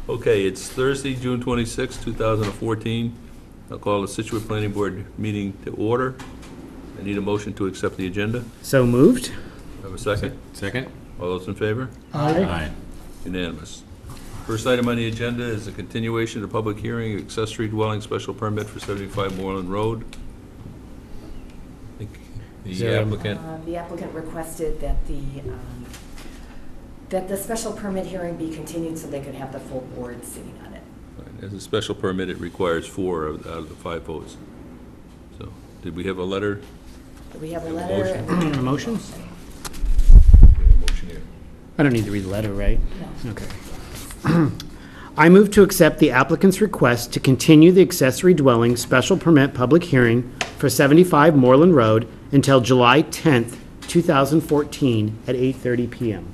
Okay, it's Thursday, June 26, 2014. I'll call the Situate Planning Board meeting to order. I need a motion to accept the agenda. So moved. Have a second? Second? All those in favor? Aye. Unanimous. First item on the agenda is a continuation of public hearing, accessory dwelling special permit for 75 Moreland Road. I think Is the there a- applicant, The applicant requested that the special permit hearing be continued so they could have the full board sitting on it. as a special permit, it requires 4 out of the 5 votes. So, did we have a letter? Do we have a Have a letter? motion? A motion? Motion here. I don't need to read the letter, right? No. Okay. I move to accept the applicant's request to continue the accessory dwelling special permit public hearing for 75 Moreland Road until July 10th, 2014 at 8:30 PM.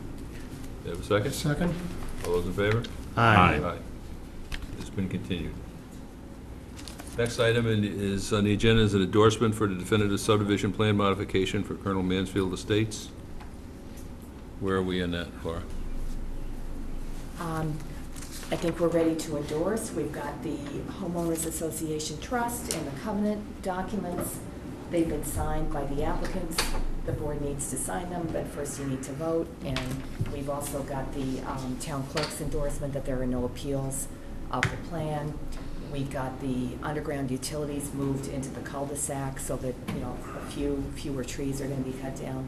Do you have a second? Second? All those in favor? Aye. It's been continued. Next item is on the agenda is an endorsement for the definitive subdivision plan modification for Colonel Mansfield Estates. Where are we in that, Laura? I think we're ready to endorse. We've got the homeowners association trust and the covenant documents. They've been signed by the applicants. The board needs to sign them, but first you need to vote. And we've also got the town clerk's endorsement that there are no appeals of the plan. We've got the underground utilities moved into the cul-de-sac so that, fewer trees are gonna be cut down.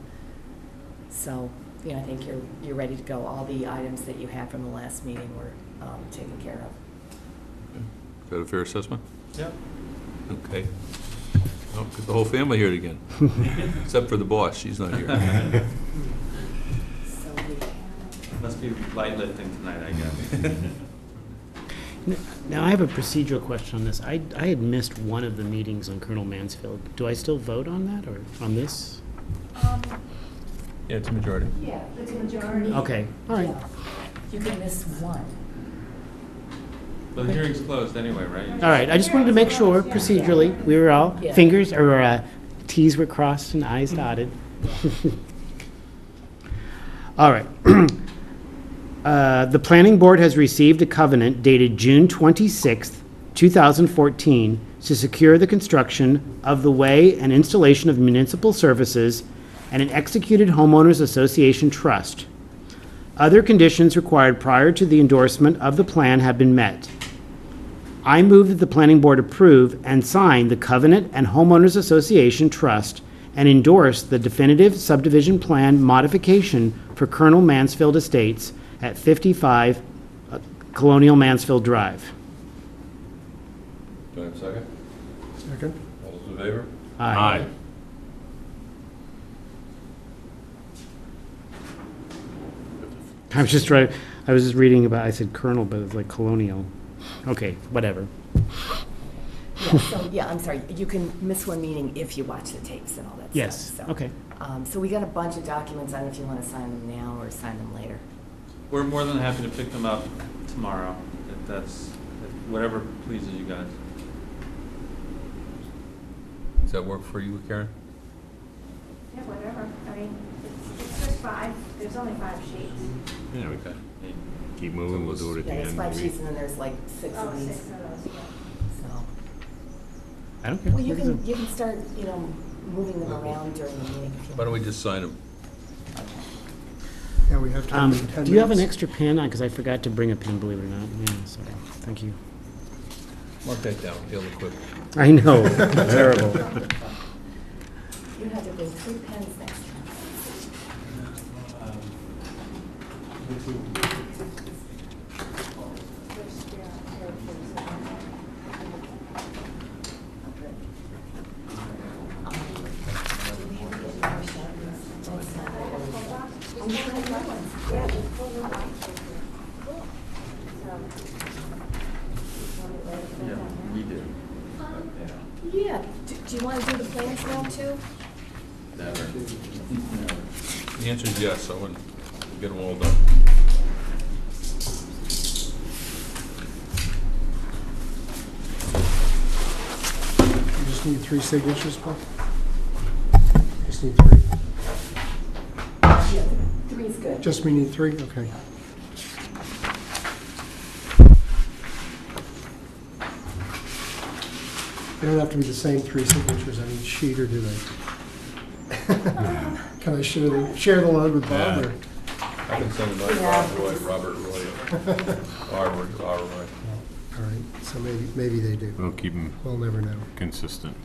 So, I think you're ready to go. All the items that you had from the last meeting were taken care of. Is that a fair assessment? Yep. Okay. Well, get the whole family here again, except for the boss, she's not here. So we have, Must be light lifting tonight, I guess. Now, I have a procedural question on this. I had missed one of the meetings on Colonel Mansfield. Do I still vote on that or on this? Yeah, it's a majority. yeah, it's a majority. Okay, all right. Yeah. You can miss one. Well, the hearing's closed anyway, right? All right, I just wanted to make sure procedurally, we were all, Yeah. fingers, or Ts were crossed and Is dotted. All right. The planning board has received a covenant dated June 26th, 2014, to secure the construction of the way and installation of municipal services and an executed homeowners association trust. Other conditions required prior to the endorsement of the plan have been met. I move that the planning board approve and sign the covenant and homeowners association trust and endorse the definitive subdivision plan modification for Colonel Mansfield Estates at 55 Colonial Mansfield Drive. Do I have a second? Second? All those in favor? Aye. I was just reading about, I said Colonel, but it's like Colonial. Okay, whatever. I'm sorry, you can miss one meeting if you watch the tapes and all that stuff. Yes, so. okay. So we got a bunch of documents, I don't know if you want to sign them now or sign them later. We're more than happy to pick them up tomorrow, whatever pleases you guys. Does that work for you, Karen? Yeah, whatever. I mean, it's just 5. There's only 5 sheets. Yeah, we can. Keep moving, we'll do it Yeah, there's 5 sheets and then there's like 6 Oh, of these. 6 of those, yeah. So, I don't care. well, you can start, moving them around during the meeting if you Why don't we want. just sign them? Yeah, we have time in 10 minutes. Do you have an extra pen? Because I forgot to bring a pen, believe it or not. Yeah, sorry. Thank you. Mark that down, ill equipped. I know, terrible. You have to bring 3 pens next time. Yeah, we do. Yeah, do you want to do the plans now too? Never. The answer is yes, I want to get them all done. You just need 3 signatures, Paul? Just need 3? Yeah, 3's good. Just we need 3? Okay. They don't have to be the same three signatures on each sheet, or do they? Can I share the load with Bob, or? I can send them Yeah. like Robert Roy, R. Roy. All right, so maybe they do. We'll keep them We'll never know. consistent.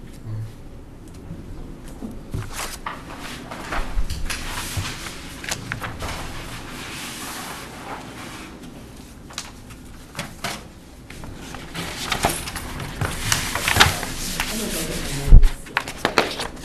I'm gonna go get my notes.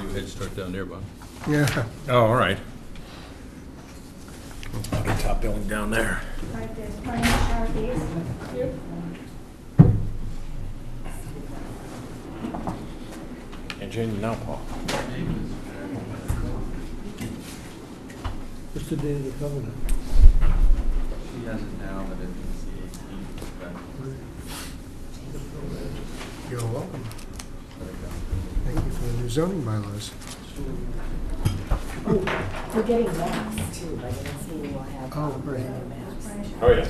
You head start down there, Bob. Yeah. Oh, all right. I'll get top billing down there. All right, there's plenty of Sharpies. And Jane, now, Paul. What's the date of the covenant? She has it now, but it's the 18th, but You're welcome. Thank you for the new zoning bylaws. We're getting maps too, by the next meeting we'll have. Oh, great. new maps. Oh, yes.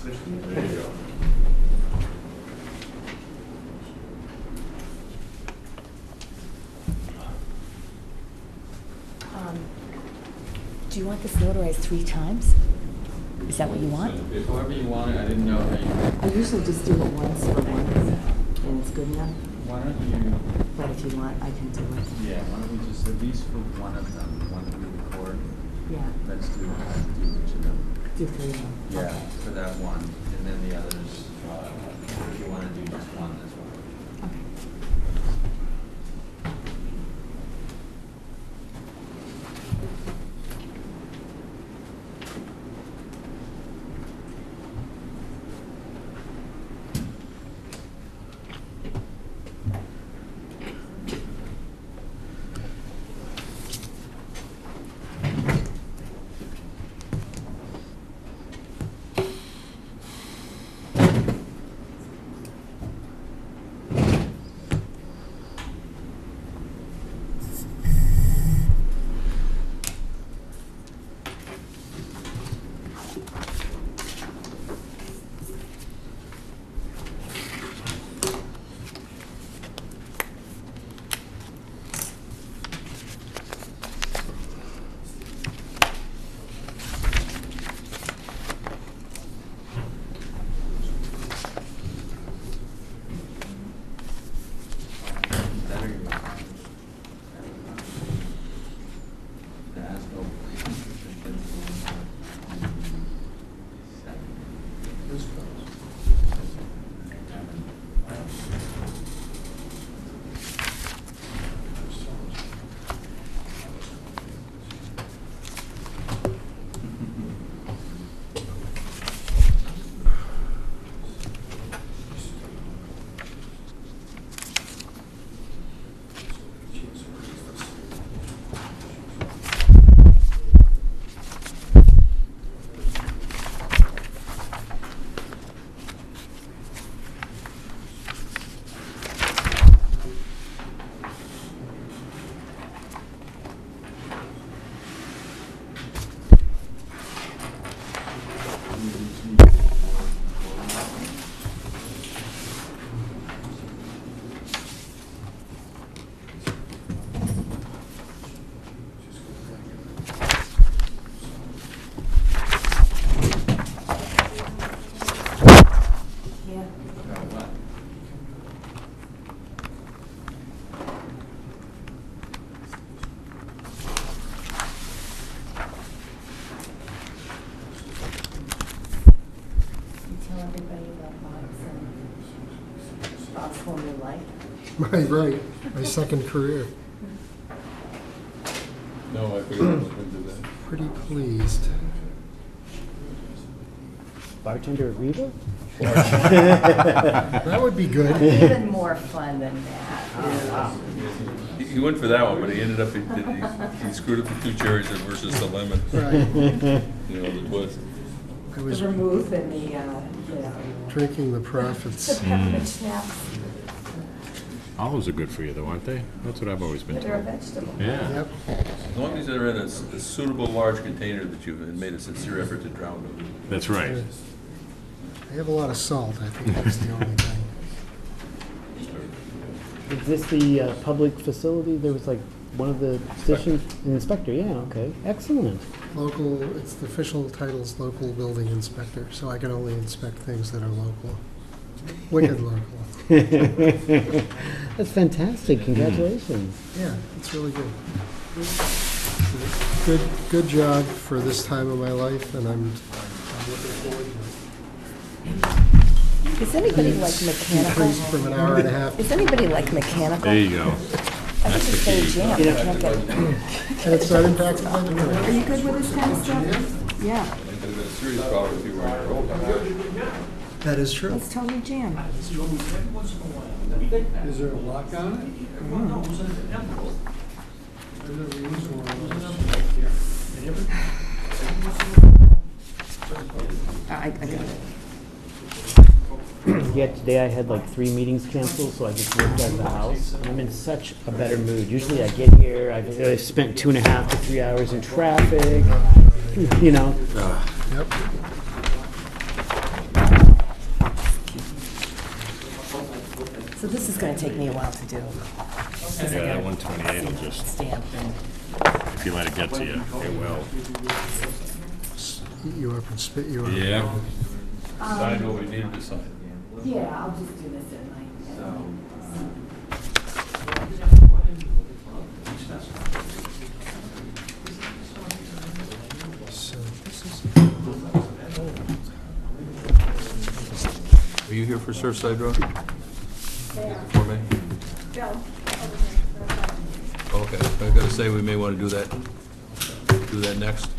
There you go. Do you want this notarized 3 times? Is that what you want? however you want it, I didn't know how you, I usually just do it once for once, and it's good enough, why don't you, but if you want, I can do it. yeah, why don't we just, at least for one of them, one that we record, Yeah, let's do each of them. do 3 of them. Yeah, for that one, and then the others, if you wanna do just one as well. Okay. Right, my second career. No, I figured I was gonna do that. Pretty pleased. Bartender at Riva? That would be good. Even more fun than that. He went for that one, but he ended up, he screwed up the 2 cherries versus the lemon, Right. you know, the twist. I The was vermouth and the, drinking the the profits. peppermint schnapps Olives are good for you though, aren't they? That's what I've always been that are a told. vegetable. Yeah. Yep. As long as they're in a suitable large container that you've made a sincere effort to drown them. That's right. They have a lot of salt, I think that's the only thing. Is this the public facility? There was like one of the positions, an inspector, yeah, okay, excellent. Local, it's the official title's local building inspector, so I can only inspect things that are local. Wicked local. That's fantastic, congratulations. Yeah, it's really good. Good job for this time of my life, and I'm looking forward to it. Is anybody like mechanical? Increased from an hour and a half. Is anybody like mechanical? There you go. I think it's very jammed. You can't get. And it's not impacted by the noise. Are you good with this kind of stuff? Yeah, It could have been a serious problem if you were in your own. That is true. it's totally jammed. Is there a lock on it? I got it. Yeah, today I had like 3 meetings canceled, so I just worked out of the house. I'm in such a better mood. Usually I get here, I've spent 2.5 to 3 hours in traffic, you know. Yep. So this is gonna take me a while to do. Yeah, that 128 will just, Stamp and. if you let it get to you, it will. Eat you up and spit you out. Yeah. Signed what we needed to sign. Yeah, I'll just do this at night. So this is, Are you here for Surfside Road? For me? Okay, I gotta say, we may wanna do that next.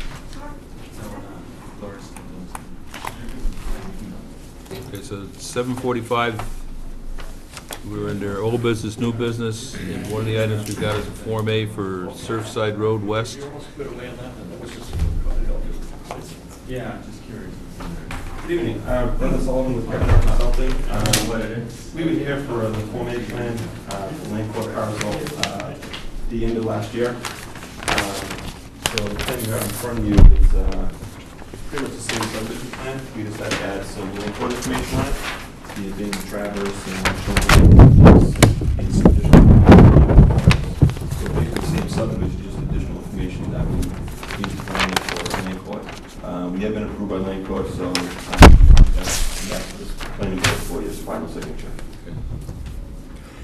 Okay, so it's 7:45, we're under old business, new business, and one of the items we've got is a Form A for Surfside Road West. Yeah, just curious. Good evening, Brenda Sullivan with Becker Consulting. We were here for the Form A plan for Land Court parcel the end of last year. So the thing you have in front of you is pretty much the same subdivision plan. We just had to add some Land Court information on it. The being traverse and showing some additional. So basically the same subdivision, just additional information that we need to find for Land Court. We have been approved by Land Court, so that's this planning board for your final signature.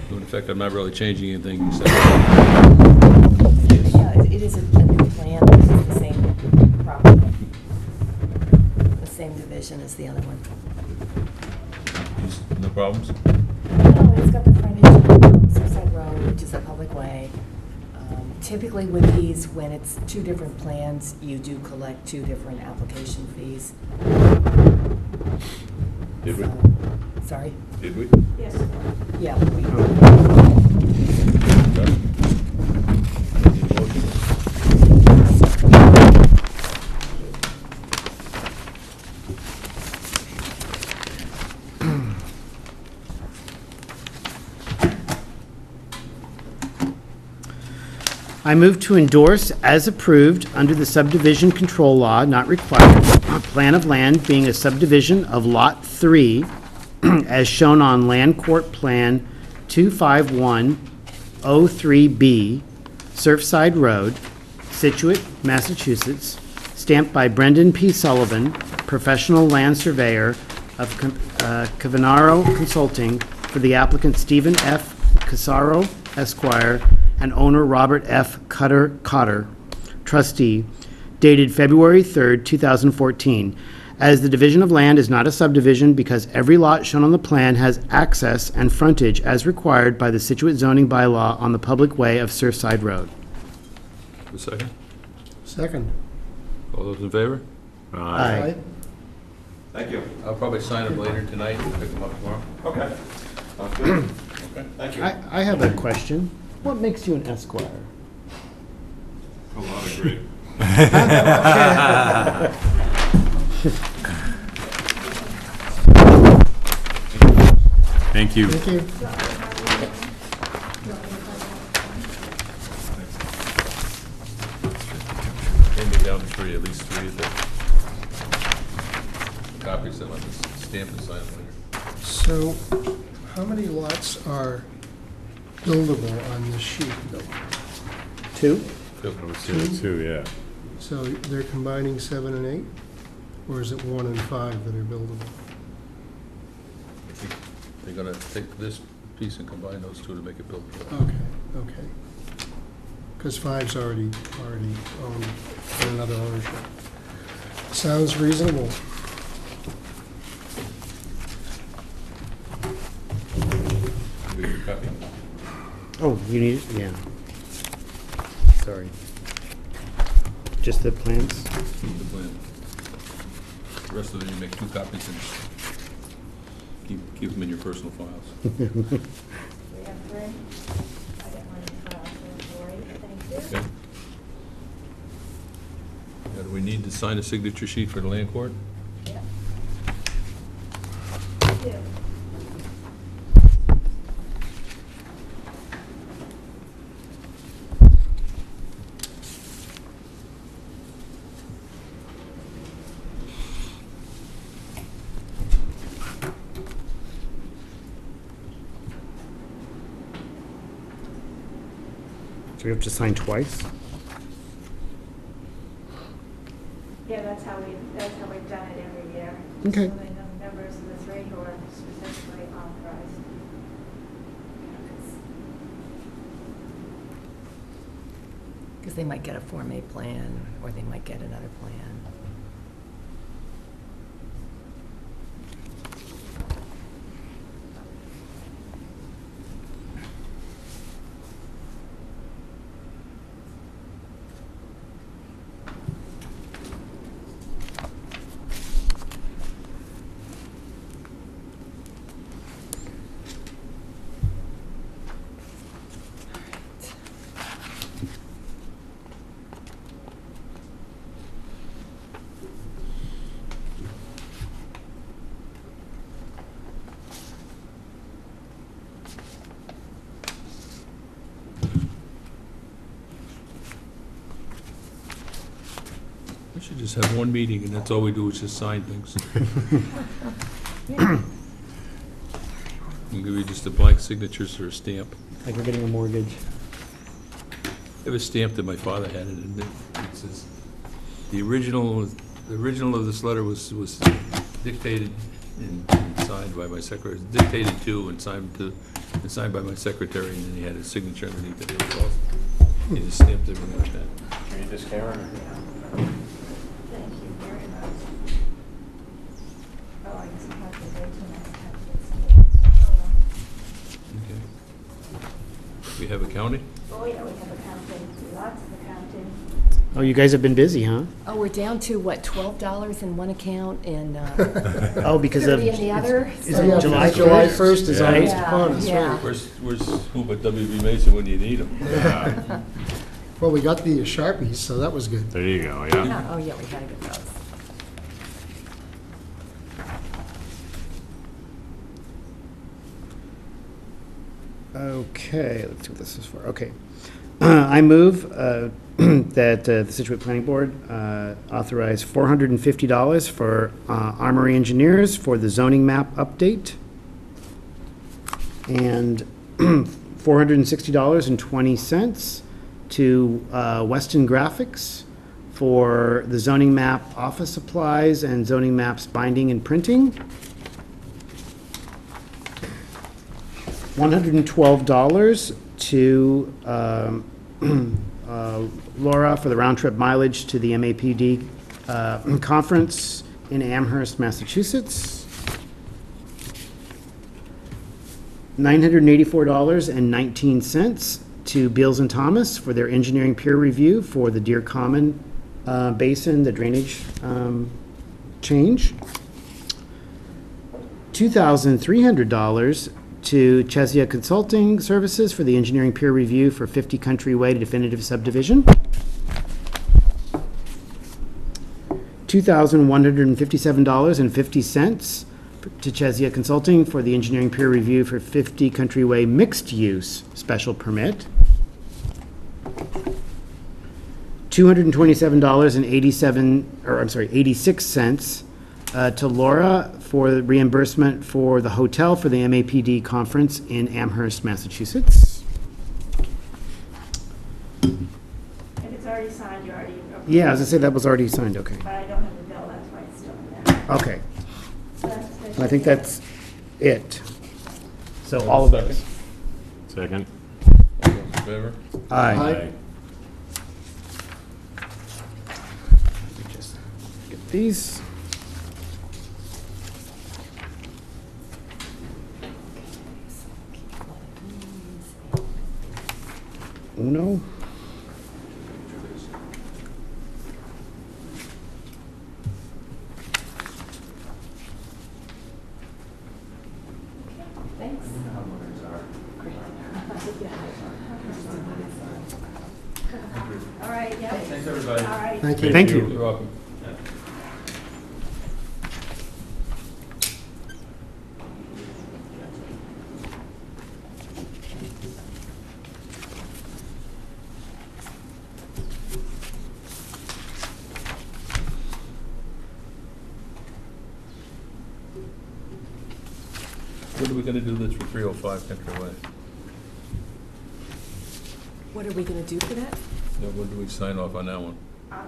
So in effect, I'm not really changing anything, you said. Yeah, it is a new plan, this is the same property. The same division as the other one. No problems? No, it's got the frontage on Surfside Road, which is a public way. Typically with these, when it's 2 different plans, you do collect 2 different application fees. Did we? Sorry? Did we? Yes. Yeah. I move to endorse as approved under the subdivision control law, not required, a plan of land being a subdivision of Lot 3 as shown on Land Court Plan 25103B, Surfside Road, Situate, Massachusetts, stamped by Brendan P. Sullivan, professional land surveyor of Cavanaro Consulting for the applicant Stephen F. Casaro, Esquire, and owner Robert F. Cotter, trustee, dated February 3rd, 2014, as the division of land is not a subdivision because every lot shown on the plan has access and frontage as required by the Situate zoning bylaw on the public way of Surfside Road. A second? Second. All those in favor? Aye. Thank you. I'll probably sign them later tonight and pick them up tomorrow. Okay. Sounds good. Okay. Thank you. I have a question. What makes you an Esquire? A lot of great. Thank you. Thank you. Hand me down three, at least three of the copies that I can stamp and sign later. So, how many lots are buildable on this sheet? Two? I would say two, yeah. So they're combining 7 and 8? Or is it 1 and 5 that are buildable? I think they're gonna take this piece and combine those two to make it buildable. Okay, okay. Because 5's already owned in another ownership. Sounds reasonable. Give you a copy. Oh, you need, yeah. Sorry. Just the plans? Keep the plan. The rest of it, you make 2 copies and keep them in your personal files. We have 3. I got one for Lori, thank you. Okay? Now, do we need to sign a signature sheet for the land court? Yeah. Thank you. So we have to sign twice? Yeah, that's how we've done it every year. Okay. So they know members of the 3 who are specifically authorized. Because they might get a Form A plan, or they might get another plan. We should just have one meeting, and that's all we do is just sign things. We'll give you just a blank signatures or a stamp. Like we're getting a mortgage. It was stamped that my father had it, and it says, the original of this letter was dictated and signed by my secretary, dictated to and signed by my secretary, and then he had his signature underneath it. It was all, he just stamped everything like that. Read this, Karen? Thank you very much. Oh, I guess I have to wait till next time to get something. Okay. We have accounting? Oh, yeah, we have accounting, lots of accounting. Oh, you guys have been busy, huh? Oh, we're down to, what, $12 in one account and Oh, because of, 30 in the other? is So- it July July 1st? 1st is almost Yeah, upon us, yeah. right? Where's who but W.B. Mason when you need him? Well, we got the Sharpies, so that was good. There you go, yeah. Yeah, oh, yeah, we gotta get those. Okay, let's see what this is for. Okay. I move that the Situate Planning Board authorize $450 for Armory Engineers for the zoning map update, and $460.20 to Weston Graphics for the zoning map office supplies and zoning maps binding and printing. $112 to Laura for the round-trip mileage to the MAPD conference in Amherst, Massachusetts. $984.19 to Beals and Thomas for their engineering peer review for the Deer Common Basin, the drainage change. $2,300 to Chesia Consulting Services for the engineering peer review for 50 Country Way definitive subdivision. $2,157.50 to Chesia Consulting for the engineering peer review for 50 Country Way mixed-use special permit. $227.86 to Laura for the reimbursement for the hotel for the MAPD conference in Amherst, Massachusetts. If it's already signed, you're already approved. Yeah, as I said, that was already signed, okay. But I don't have the bill, that's why it's still in there. Okay, So that's I think that's it. So all of those. Second. All those in favor? Aye. Aye. Let me just get these. Uno. Thanks. All right, yeah. Thanks, everybody. All right. Thank you. Thank you. You're welcome. What are we gonna do this for 305 Country Way? What are we gonna do for that? Now, when do we sign off on that one?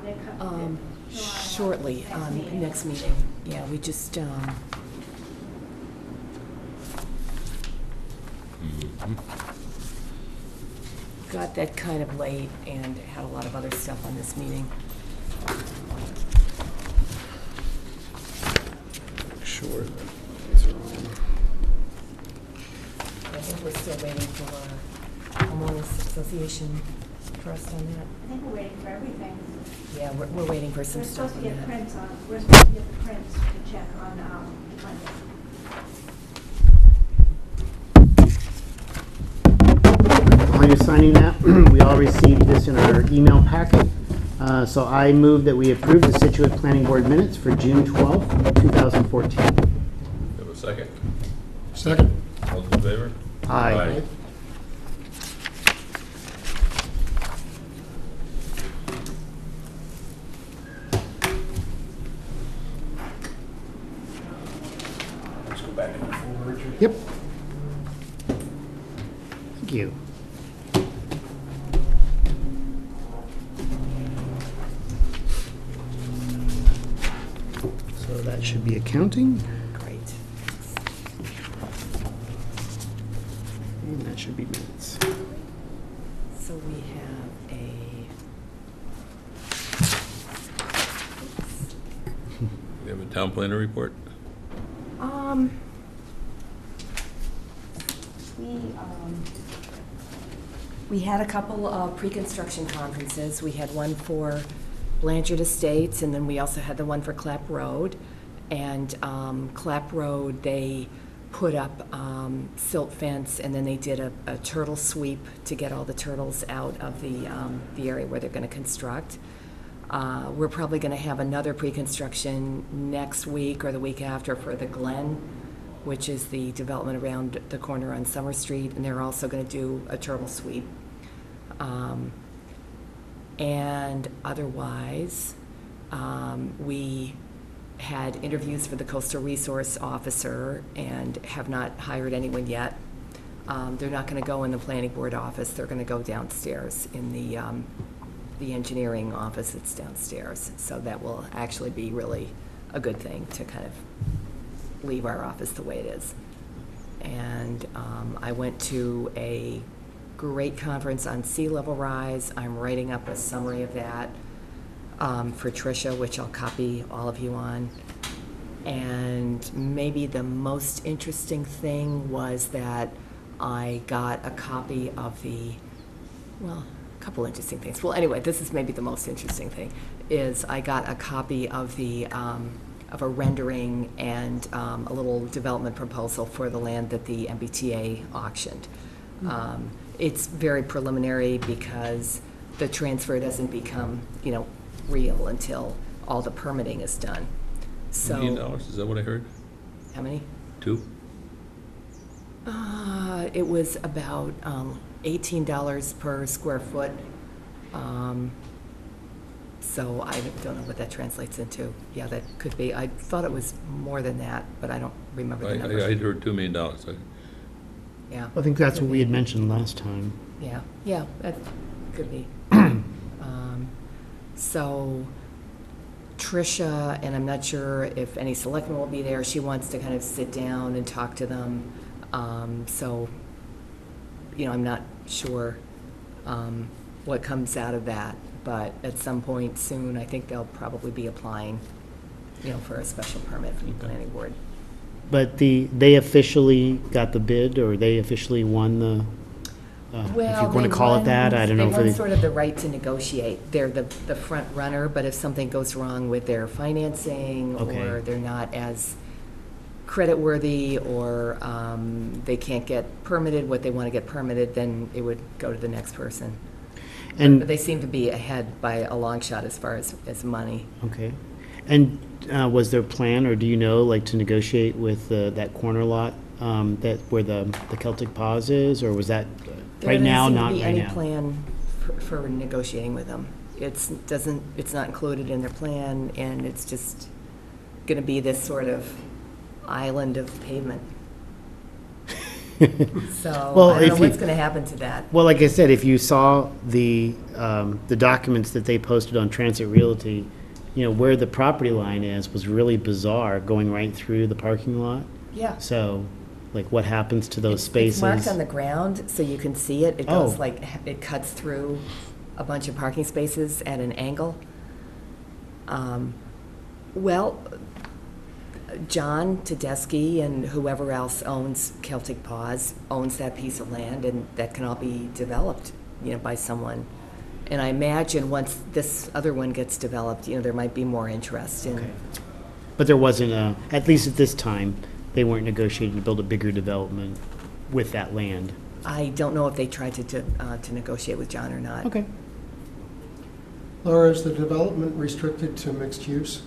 They're coming in July, Shortly, next meeting. Yeah, we just, got that kind of late and had a lot of other stuff on this meeting. Sure. I think we're still waiting for homeowners association trust on that. I think we're waiting for everything. Yeah, we're waiting for some We're stuff supposed to on get that. prints on, we're supposed to get the prints to check on, Monday. While you're signing that, we all received this in our email packet. So I move that we approve the Situate Planning Board minutes for June 12th, 2014. Have a second? Second. All those in favor? Aye. Let's go back in the folder, Richard. Yep. Thank you. So that should be accounting, Great. and that should be minutes. So we have a, We have a town planner report? we had a couple of pre-construction conferences. We had one for Blanchard Estates, and then we also had the one for Clap Road. And Clap Road, they put up silt fence, and then they did a turtle sweep to get all the turtles out of the area where they're going to construct. We're probably going to have another pre-construction next week or the week after for the Glen, which is the development around the corner on Summer Street, and they're also going to do a turtle sweep. And otherwise, we had interviews for the coastal resource officer and have not hired anyone yet. They're not going to go in the planning board office. They're going to go downstairs in the engineering office that's downstairs. So that will actually be really a good thing to kind of leave our office the way it is. And I went to a great conference on sea level rise. I'm writing up a summary of that for Tricia, which I'll copy all of you on. And maybe the most interesting thing was that I got a copy of the, well, a couple interesting things. Well, anyway, this is maybe the most interesting thing, is I got a copy of the, of a rendering and a little development proposal for the land that the MBTA auctioned. It's very preliminary because the transfer doesn't become, real until all the permitting is done. $1 million, So, is that what I heard? how many? 2? It was about $18 per square foot. So I don't know what that translates into. Yeah, that could be. I thought it was more than that, but I don't remember the number. I heard $2 million. Yeah, I think that's what we had mentioned last time. yeah, that could be. So Tricia, and I'm not sure if any selectmen will be there, she wants to kind of sit down and talk to them. So, I'm not sure what comes out of that, but at some point soon, I think they'll probably be applying, for a special permit from the planning board. But they officially got the bid, or they officially won the, if Well, you're going to they call it won- that, I don't know. They won sort of the right to negotiate. They're the front runner, but if something goes wrong with their financing, Okay. or they're not as creditworthy, or they can't get permitted what they want to get permitted, then it would go to the next person. But And, they seem to be ahead by a long shot as far as money. okay. And was there a plan, or do you know, like, to negotiate with that corner lot where the Celtic Pause is, or was that right now, not right There doesn't seem to be any now? plan for negotiating with them. It's not included in their plan, and it's just going to be this sort of island of pavement. So Well, I don't if know you- what's going to happen to that. Well, like I said, if you saw the documents that they posted on Transit Realty, where the property line is was really bizarre, going right through the parking lot. Yeah. So, like, what happens to those It's spaces? marked on the ground, so you can see it. It goes Oh. it cuts through a bunch of parking spaces at an angle. Well, John Tedeschi and whoever else owns Celtic Pause owns that piece of land, and that can all be developed, by someone. And I imagine once this other one gets developed, there might be more interest in. Okay. But there wasn't at least at this time, they weren't negotiating to build a bigger development with that land. I don't know if they tried to negotiate with John or not. Okay. Laura, is the development restricted to mixed use?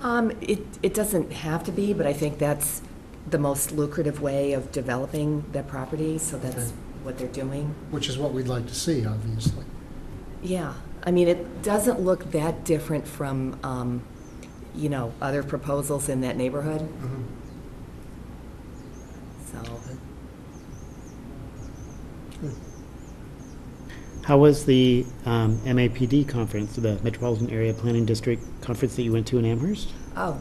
It doesn't have to be, but I think that's the most lucrative way of developing that property, so that's Okay. what they're doing. Which is what we'd like to see, obviously. Yeah, I mean, it doesn't look that different from, other proposals in that neighborhood, Mhm. so. How was the MAPD conference, the Metropolitan Area Planning District conference that you went to in Amherst? Oh,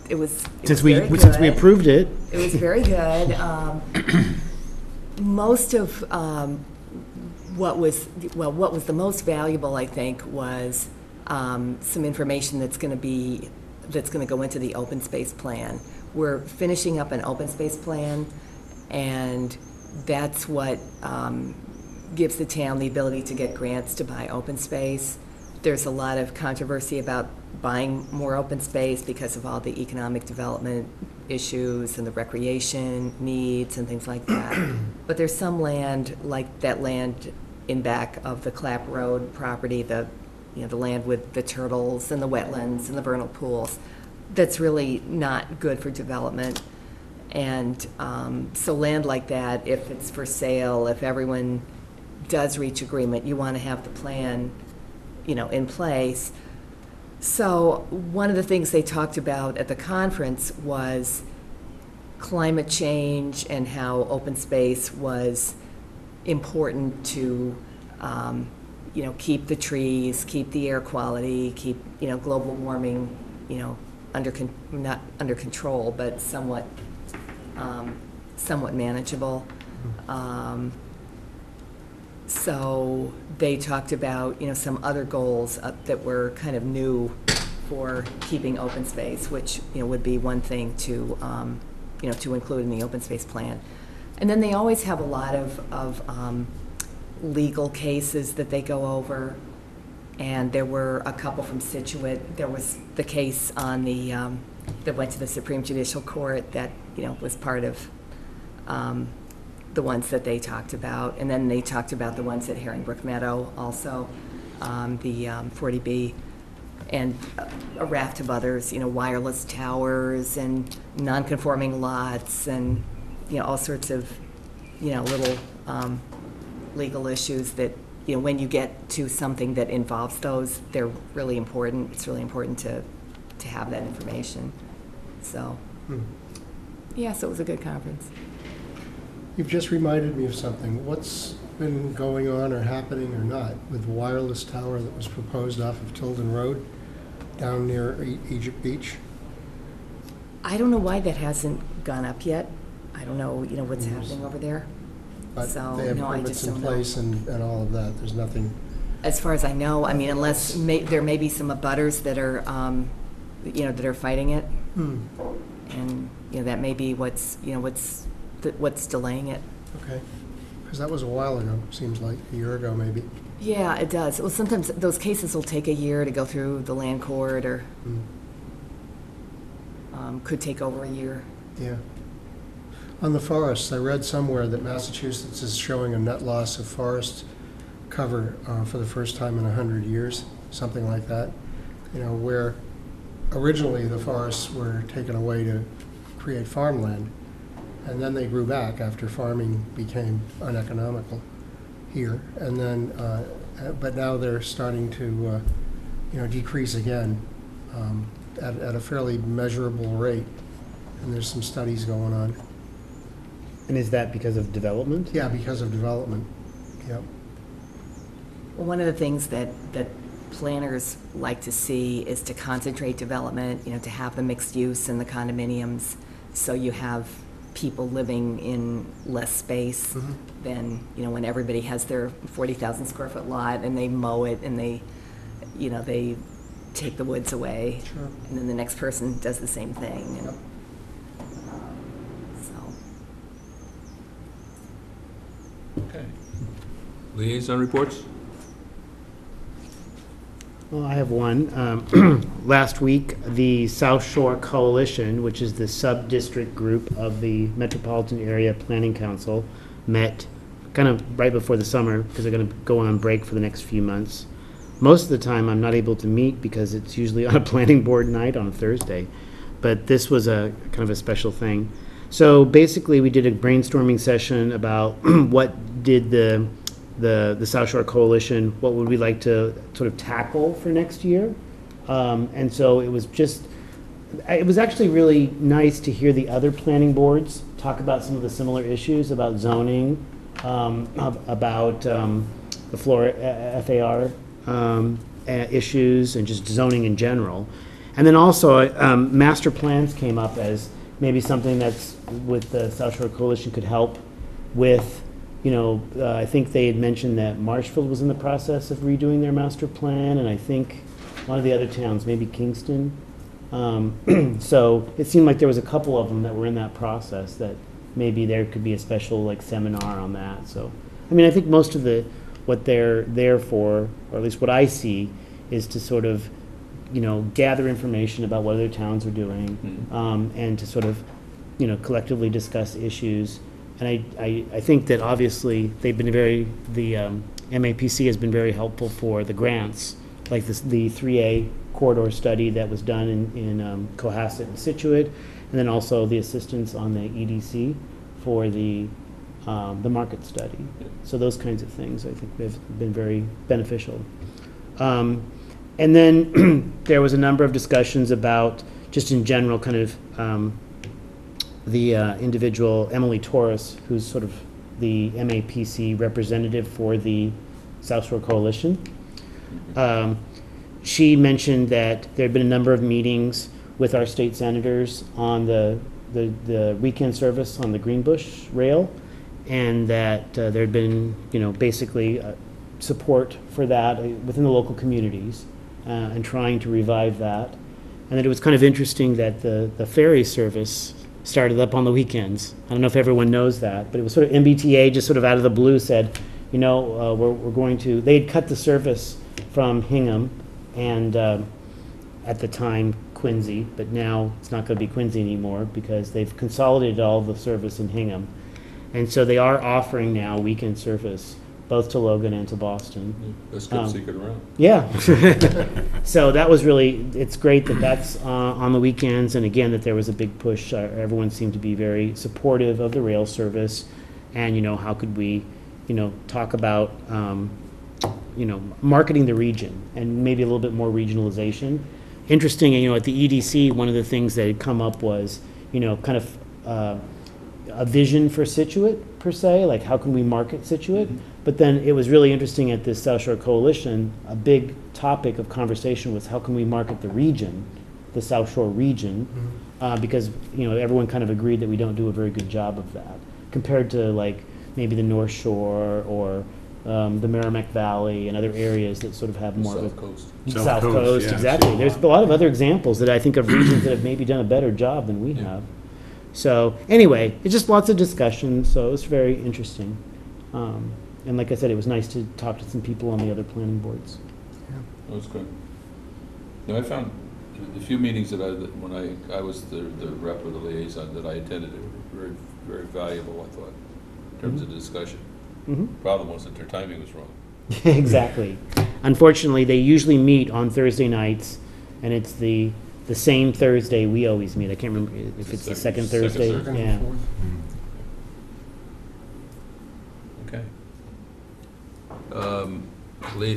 it was Since very we since we good. approved it. It was very good. Most of what was the most valuable, I think, was some information that's going to go into the open space plan. We're finishing up an open space plan, and that's what gives the town the ability to get grants to buy open space. There's a lot of controversy about buying more open space because of all the economic development issues and the recreation needs and things like that. But there's some land, like that land in back of the Clap Road property, the land with the turtles and the wetlands and the vernal pools, that's really not good for development. And so land like that, if it's for sale, if everyone does reach agreement, you want to have the plan, in place. So one of the things they talked about at the conference was climate change and how open space was important to, keep the trees, keep the air quality, keep, global warming, not under control, but somewhat manageable. So they talked about, some other goals that were kind of new for keeping open space, which, would be one thing to, to include in the open space plan. And then they always have a lot of legal cases that they go over. And there were a couple from Situate. There was the case on the, that went to the Supreme Judicial Court that, was part of the ones that they talked about. And then they talked about the ones at Herringbrook Meadow also, the 40B, and a raft of others, wireless towers and non-conforming lots and, all sorts of, little legal issues that, when you get to something that involves those, they're really important. It's really important to have that information. So, yeah, so it was a good conference. You've just reminded me of something. What's been going on or happening or not with the wireless tower that was proposed off of Tilden Road down near Egypt Beach? I don't know why that hasn't gone up yet. I don't know, what's Yes. happening over there. But So, they have no, I permits just in don't know. place and all of that. There's nothing. As far as I know, unless there may be some abutters that are, that are fighting it, and that may be what's delaying it. Okay. Because that was a while ago, seems like, a year ago maybe. Yeah, it does. Well, sometimes those cases will take a year to go through the land court, or could take over a year. Yeah. On the forests, I read somewhere that Massachusetts is showing a net loss of forest cover for the first time in 100 years, something like that. Where originally the forests were taken away to create farmland, and then they grew back after farming became uneconomical here. And then, but now they're starting to, decrease again at a fairly measurable rate. And there's some studies going on. And is that because of development? Yeah, because of development. Yep. Well, one of the things that planners like to see is to concentrate development, to have the mixed use and the condominiums, so you have people living in less space than, when everybody has their 40,000 square foot lot and they mow it and they take the woods away. Sure. And then the next person does the same thing. And Yep. so, Okay. Liaison reports? Well, I have one. Last week, the South Shore Coalition, which is the sub-district group of the Metropolitan Area Planning Council, met kind of right before the summer because they're going to go on break for the next few months. Most of the time, I'm not able to meet because it's usually on a planning board night on a Thursday. But this was a kind of a special thing. So basically, we did a brainstorming session about what did the South Shore Coalition, what would we like to sort of tackle for next year? And so it was actually really nice to hear the other planning boards talk about some of the similar issues about zoning, about the FAR issues, and just zoning in general. And then also, master plans came up as maybe something that's with the South Shore Coalition could help with. I think they had mentioned that Marshfield was in the process of redoing their master plan, and I think one of the other towns, maybe Kingston. So it seemed like there was a couple of them that were in that process that maybe there could be a special seminar on that. So, I think most of what they're there for, or at least what I see, is to sort of, gather information about what other towns are doing, and to sort of, collectively discuss issues. And I think that obviously they've been the MAPC has been very helpful for the grants, like the 3A corridor study that was done in Cohasset and Situate, and then also the assistance on the EDC for the market study. So those kinds of things I think have been very beneficial. And then there was a number of discussions about, just in general, kind of the individual, Emily Torres, who's sort of the MAPC representative for the South Shore Coalition. She mentioned that there had been a number of meetings with our state senators on the weekend service on the Greenbush rail, and that there had been, basically support for that within the local communities. and trying to revive that. And then it was kind of interesting that the ferry service started up on the weekends. I don't know if everyone knows that, but it was sort of MBTA just sort of out of the blue said, you know, we're going to, they had cut the service from Hingham and at the time Quincy, but now it's not going to be Quincy anymore because they've consolidated all the service in Hingham. And so they are offering now weekend service both to Logan and to Boston. Best kept secret around. Yeah. So that was really, it's great that that's on the weekends, and again, that there was a big push. Everyone seemed to be very supportive of the rail service, and, you know, how could we, you know, talk about, you know, marketing the region and maybe a little bit more regionalization. Interesting, you know, at the EDC, one of the things that had come up was, you know, kind of a vision for Situate, per se, like how can we market Situate? But then it was really interesting at this South Shore Coalition, a big topic of conversation was how can we market the region, the South Shore region, because, you know, everyone kind of agreed that we don't do a very good job of that, compared to like maybe the North Shore or the Merrimack Valley and other areas that sort of have more of a... South Coast. South Coast, yeah. exactly. There's a lot of other examples that I think of regions that have maybe done a better job than we have. So anyway, it's just lots of discussion, so it was very interesting. And like I said, it was nice to talk to some people on the other planning boards. That was good. No, I found the few meetings that when I was the rep or the liaison that I attended, it were very, very valuable, I thought, in terms of discussion. Problem was that their timing was wrong. Exactly. Unfortunately, they usually meet on Thursday nights, and it's the same Thursday we always meet. I can't remember if it's the second Thursday. Thursday. Yeah. Okay.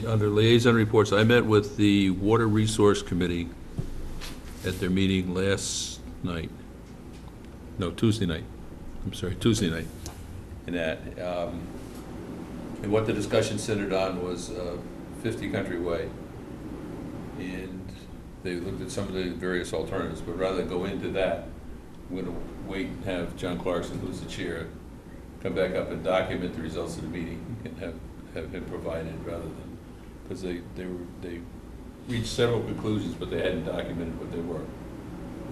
Under liaison reports, I met with the Water Resource Committee at their meeting last night. No, Tuesday night. I'm sorry, Tuesday night. And what the discussion centered on was 50 Country Way. And they looked at some of the various alternatives, but rather than go into that, I'm going to wait and have John Clarkson, who's the chair, come back up and document the results of the meeting and have him provided rather than, because they reached several conclusions, but they hadn't documented what they were.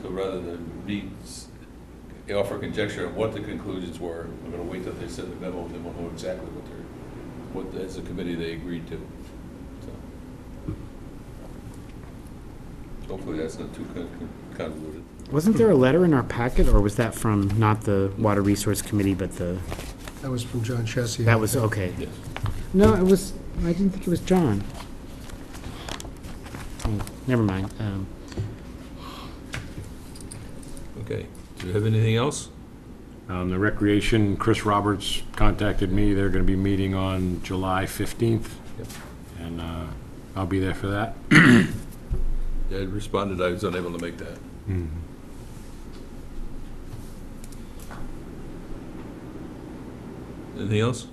So rather than offer conjecture of what the conclusions were, I'm going to wait till they send the memo and then we'll know exactly what as a committee they agreed to. So hopefully that's not too convoluted. Wasn't there a letter in our packet, or was that from not the Water Resource Committee, but the... That was from John Chessie. That was, okay. Yes. No, it was, I didn't think it was John. Oh, never mind. Okay. Do you have anything else? The Recreation, Chris Roberts contacted me. They're going to be meeting on July 15th. Yep. And I'll be there for that. Yeah, I responded, I was unable to make that. Anything else?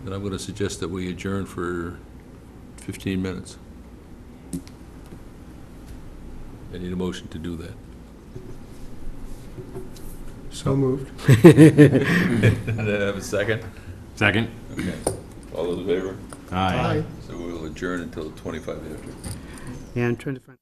Then I'm going to suggest that we adjourn for 15 minutes. I need a motion to do that. So moved. And I have a second? Second? Okay. All those in favor? Aye. So we'll adjourn until 25 after. Yeah, I'm trying to find...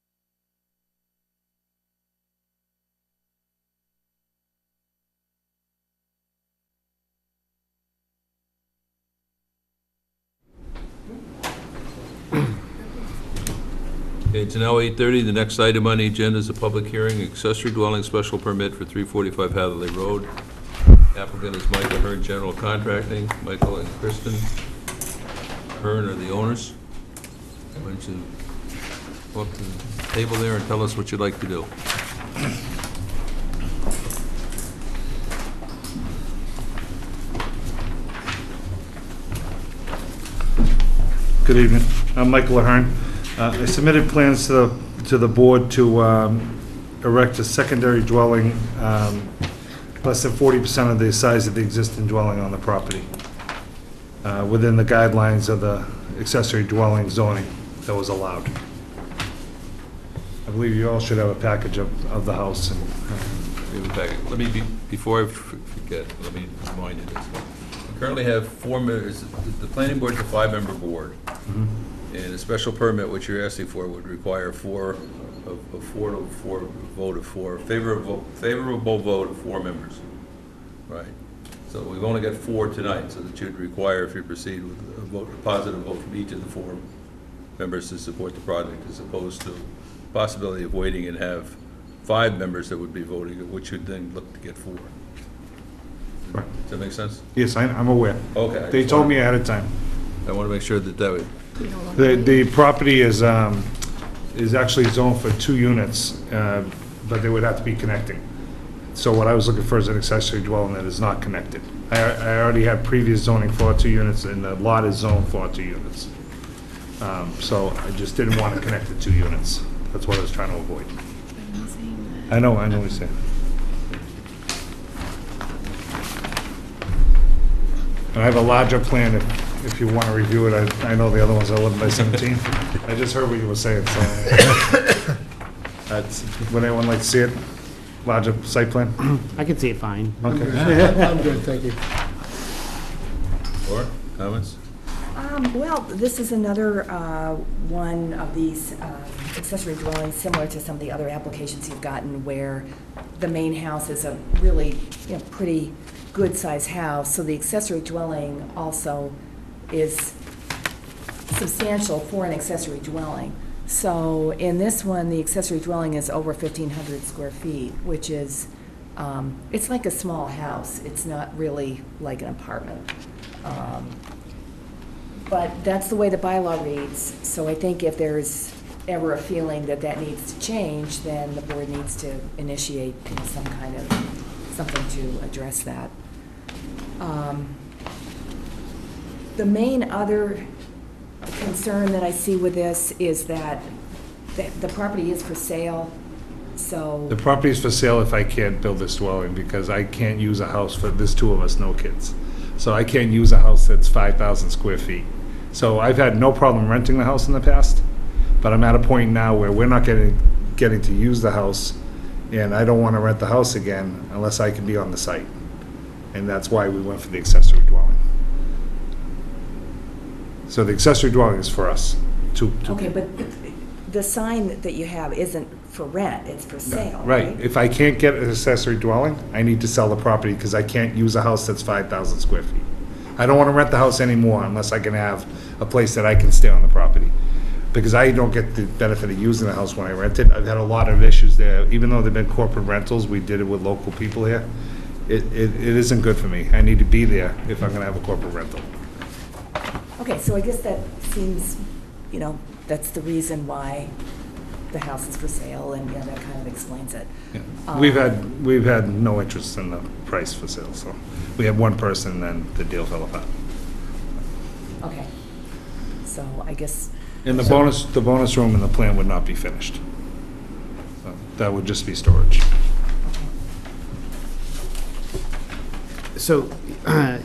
Okay, it's now 8:30. The next item on the agenda is a public hearing, accessory dwelling special permit for 345 Hatherley Road. Applicant is Michael Hearn General Contracting. Michael and Kristen Hearn are the owners. Why don't you go up to the table there and tell us what you'd like to do. Good evening. I'm Michael Ahern. I submitted plans to the board to erect a secondary dwelling less than 40% of the size of the existing dwelling on the property, within the guidelines of the accessory dwelling zoning that was allowed. I believe you all should have a package of the house. And We have a packet. Let me, before I forget, let me remind you this. We currently have 4 members. The planning board's a 5-member board. And a special permit, which you're asking for, would require a 4 to 4 vote of 4, favorable vote of 4 members. Right. So we've only got 4 tonight, so that you'd require, if you proceed with a vote, a positive vote from each of the 4 members to support the project, as opposed to possibility of waiting and have 5 members that would be voting, which would then look to get 4. Right. Does that make sense? Yes, I'm aware. Okay. They told me ahead of time. I want to make sure that that would, The property is actually zoned for 2 units, but they would have to be connecting. So what I was looking for is an accessory dwelling that is not connected. I already had previous zoning for 2 units, and the lot is zoned for 2 units. So I just didn't want to connect the 2 units. That's what I was trying to avoid. I know what you're saying. And I have a larger plan if you want to review it. I know the other ones are 11 by 17. I just heard what you were saying, so. Would anyone like to see it? Larger site plan? I can see it fine. Okay. I'm good, thank you. or comments? Well, this is another one of these accessory dwellings, similar to some of the other applications you've gotten, where the main house is a really, pretty good-sized house, so the accessory dwelling also is substantial for an accessory dwelling. So in this one, the accessory dwelling is over 1,500 square feet, which is, it's like a small house. It's not really like an apartment. But that's the way the bylaw reads, so I think if there's ever a feeling that that needs to change, then the board needs to initiate some kind of, something to address that. The main other concern that I see with this is that the property is for sale, so. The property is for sale if I can't build this dwelling, because I can't use a house for, there's 2 of us, no kids. So I can't use a house that's 5,000 square feet. So I've had no problem renting the house in the past, but I'm at a point now where we're not getting to use the house, and I don't want to rent the house again unless I can be on the site. And that's why we went for the accessory dwelling. So the accessory dwelling is for us to. Okay, but the sign that you have isn't for rent, it's for sale, Right. right? If I can't get an accessory dwelling, I need to sell the property because I can't use a house that's 5,000 square feet. I don't want to rent the house anymore unless I can have a place that I can stay on the property. Because I don't get the benefit of using the house when I rent it. I've had a lot of issues there. Even though they've been corporate rentals, we did it with local people here. It isn't good for me. I need to be there if I'm going to have a corporate rental. Okay, so I guess that seems, that's the reason why the house is for sale, and, that kind of explains it. Yeah. We've had no interest in the price for sale, so we had one person, then the deal fell apart. Okay, so I guess, And the bonus room in the plan would not be finished. So that would just be storage. So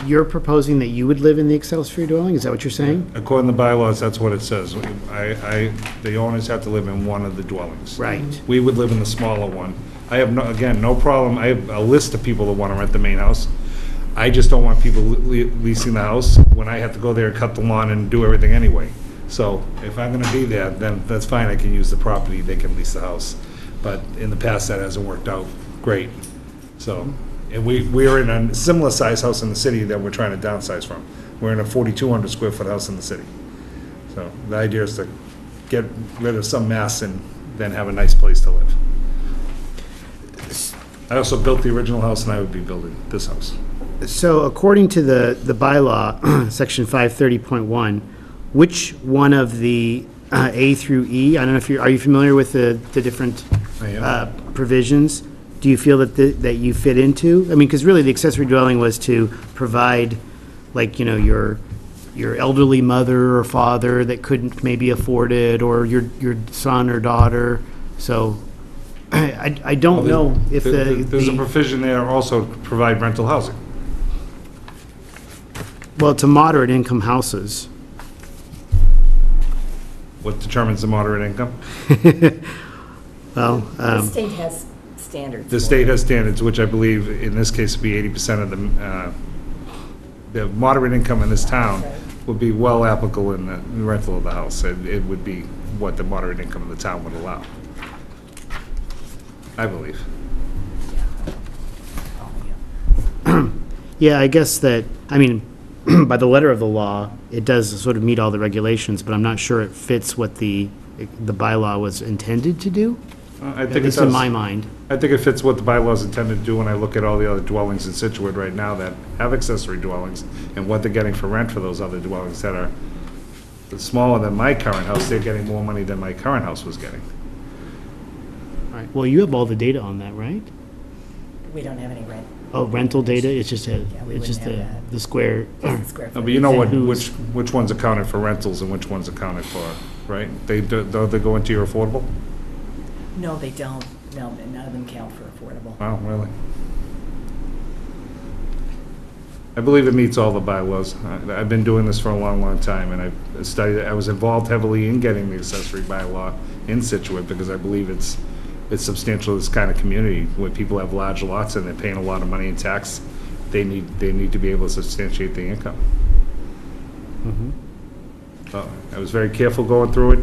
you're proposing that you would live in the accessory dwelling? Is that what you're saying? According to bylaws, that's what it says. The owners have to live in one of the dwellings. Right. We would live in the smaller one. I have, no problem. I have a list of people that want to rent the main house. I just don't want people leasing the house when I have to go there and cut the lawn and do everything anyway. So if I'm going to be there, then that's fine. I can use the property. They can lease the house. But in the past, that hasn't worked out great. So, and we're in a similar size house in the city that we're trying to downsize from. We're in a 4,200 square foot house in the city. So the idea is to get rid of some mess and then have a nice place to live. I also built the original house, and I would be building this house. So according to the bylaw, section 530.1, which one of the A through E, I don't know if are you familiar with the different I am. provisions? Do you feel that you fit into? I mean, because really the accessory dwelling was to provide, like, your elderly mother or father that couldn't maybe afford it, or your son or daughter. So I don't know if There's a provision there also to provide rental housing. well, to moderate income houses. What determines the moderate income? Well, the state has standards. The state has standards, which I believe in this case would be 80% of the moderate income in this town would be well applicable in the rental of the house. It would be what the moderate income of the town would allow, I believe. Yeah, I guess that, I mean, by the letter of the law, it does sort of meet all the regulations, but I'm not sure it fits what the bylaw was intended to do, I at think it least in does. my mind. I think it fits what the bylaws intended to do when I look at all the other dwellings in Situate right now that have accessory dwellings and what they're getting for rent for those other dwellings that are smaller than my current house. They're getting more money than my current house was getting. All right, well, you have all the data on that, right? We don't have any rent. Oh, rental data, it's just Yeah, we it's just wouldn't have that. the square, Square No, but you know what, Who's- which one's accounted for rentals and which one's accounted for, right? They go into your affordable? No, they don't. No, none of them count for affordable. Wow, really? I believe it meets all the bylaws. I've been doing this for a long, long time, and I studied, I was involved heavily in getting the accessory bylaw in Situate because I believe it's substantial to this kind of community. When people have large lots and they're paying a lot of money in tax, they need to be able to substantiate the income. I was very careful going through it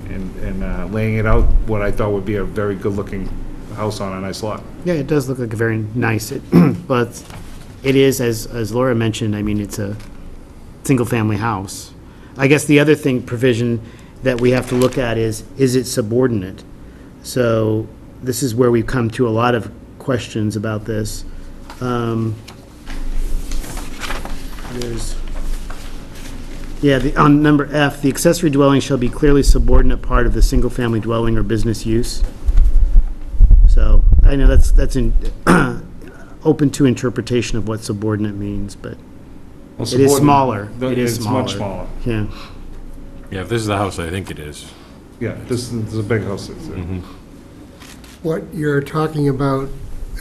and laying it out what I thought would be a very good-looking house on a nice lot. yeah, it does look like a very nice, but it is, as Laura mentioned, I mean, it's a single-family house. I guess the other provision that we have to look at is it subordinate? So this is where we've come to a lot of questions about this. On number F, the accessory dwelling shall be clearly subordinate part of the single-family dwelling or business use. So I know that's open to interpretation of what subordinate means, but it is smaller. It is It's much smaller. smaller. Yeah. Yeah, if this is the house, I think it is. Yeah, this is a big house. What you're talking about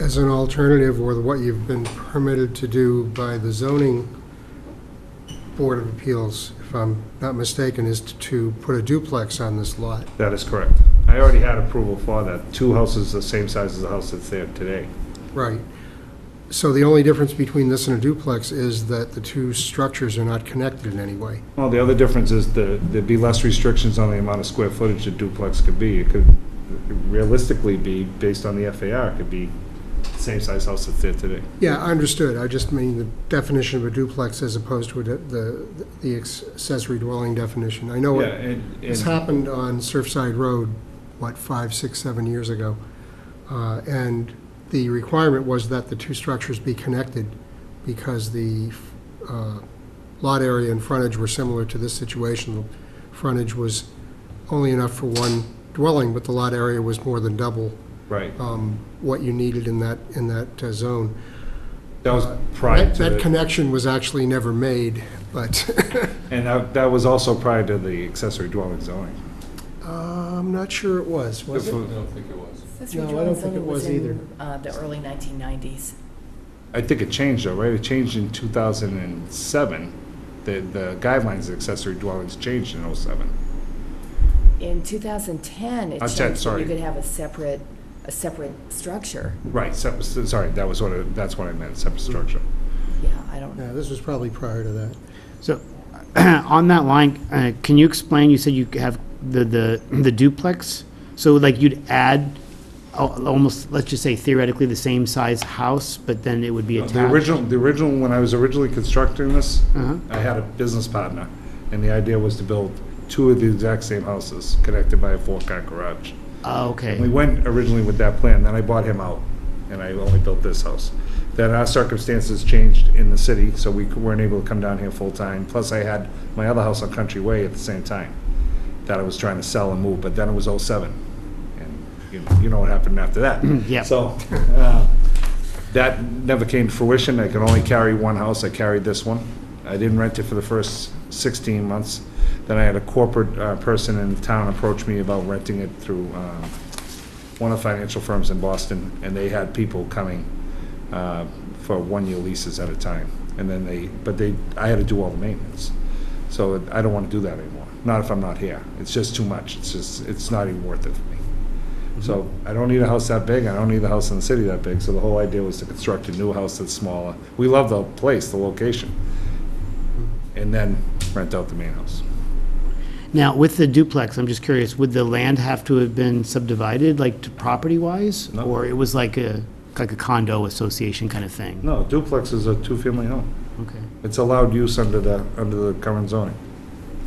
as an alternative, or what you've been permitted to do by the zoning Board of Appeals, if I'm not mistaken, is to put a duplex on this lot. That is correct. I already had approval for that. 2 houses the same size as the house that's there today. Right. So the only difference between this and a duplex is that the two structures are not connected in any way. Well, the other difference is there'd be less restrictions on the amount of square footage a duplex could be. It could realistically be, based on the FAR, it could be the same size house that's there today. Yeah, understood. I just mean the definition of a duplex as opposed to the accessory dwelling definition. I know this happened on Surfside Road, 5, 6, 7 years ago. And the requirement was that the two structures be connected because the lot area and frontage were similar to this situation. The frontage was only enough for one dwelling, but the lot area was more than double Right. what you needed in that zone. That was prior to That the, connection was actually never made, but and that was also prior to the accessory dwelling zoning. I'm not sure it was This it? was- I don't think it was. Accessory No, I dwelling don't think it zoning was in, either. the early 1990s. I think it changed though, right? It changed in 2007. The guidelines of accessory dwellings changed in 2007. In 2010, it I'm changed, so sorry. you could have a separate structure. Right, sorry, that's what I meant, separate structure. Yeah, I don't, Yeah, this was probably prior to that. So, on that line, can you explain, you said you have the duplex? So like you'd add almost, let's just say theoretically, the same size house, but then it would be attached? The original, when I was originally constructing this, Uh-huh. I had a business partner, and the idea was to build 2 of the exact same houses connected by a 4-car garage. Oh, We okay. went originally with that plan, then I bought him out, and I only built this house. Then our circumstances changed in the city, so we weren't able to come down here full-time. Plus, I had my other house on Country Way at the same time that I was trying to sell and move, but then it was '07. And you know what happened after that. Yeah. So, that never came to fruition. I could only carry one house. I carried this one. I didn't rent it for the first 16 months. Then I had a corporate person in town approach me about renting it through one of the financial firms in Boston, and they had people coming for 1-year leases at a time. And then I had to do all the maintenance. So I don't want to do that anymore. Not if I'm not here. It's just too much. It's not even worth it for me. So I don't need a house that big. I don't need a house in the city that big. So the whole idea was to construct a new house that's smaller. We love the place, the location. And then rent out the main house. Now, with the duplex, I'm just curious, would the land have to have been subdivided, like to property-wise? No. Or it was like a condo association kind of thing? No, duplex is a two-family home. Okay. It's allowed use under the current zoning,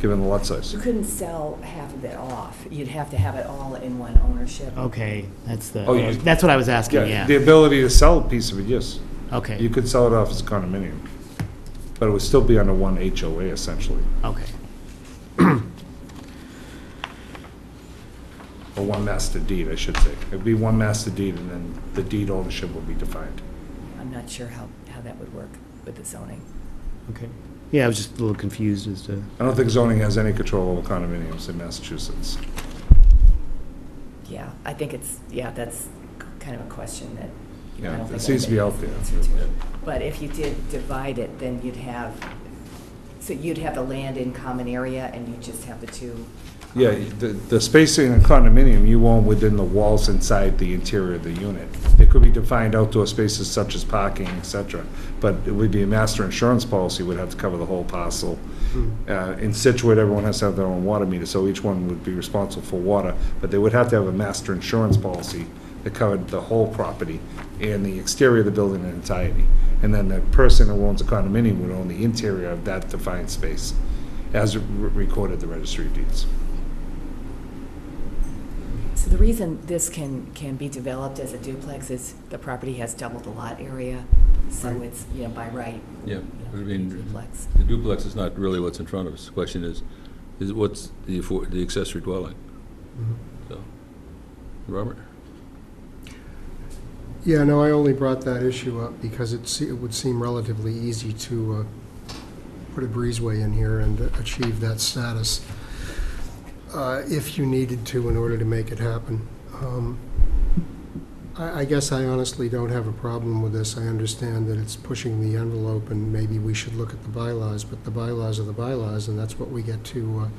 given the lot size. You couldn't sell half of it off. You'd have to have it all in one ownership. Okay, Oh, you- that's what I was asking, The yeah. ability to sell a piece of it, yes. You Okay, could sell it off as a condominium, but it would still be under one HOA essentially, okay. or one master deed, I should say. It'd be one master deed, and then the deed ownership would be defined. I'm not sure how that would work with the zoning. Okay. Yeah, I was just a little confused as to, I don't think zoning has any control over condominiums in Massachusetts. Yeah, I think that's kind of a question that I Yeah, don't it think seems to be anybody out has there. the answer to. But if you did divide it, then you'd have the land in common area and you'd just have the two. Yeah, the spacing in a condominium, you own within the walls inside the interior of the unit. There could be defined outdoor spaces such as parking, et cetera, but it would be a master insurance policy would have to cover the whole parcel. In Situate, everyone has to have their own water meter, so each one would be responsible for water, but they would have to have a master insurance policy that covered the whole property and the exterior of the building in entirety. And then the person who owns a condominium would own the interior of that defined space, as recorded at the registry of deeds. So the reason this can be developed as a duplex is the property has double the lot area, so it's, by right. Yeah, I mean, Duplex. the duplex is not really what's in front of us. The question is what's the accessory dwelling? So, Robert? Yeah, no, I only brought that issue up because it would seem relatively easy to put a breezeway in here and achieve that status if you needed to in order to make it happen. I guess I honestly don't have a problem with this. I understand that it's pushing the envelope and maybe we should look at the bylaws, but the bylaws are the bylaws and that's what we get to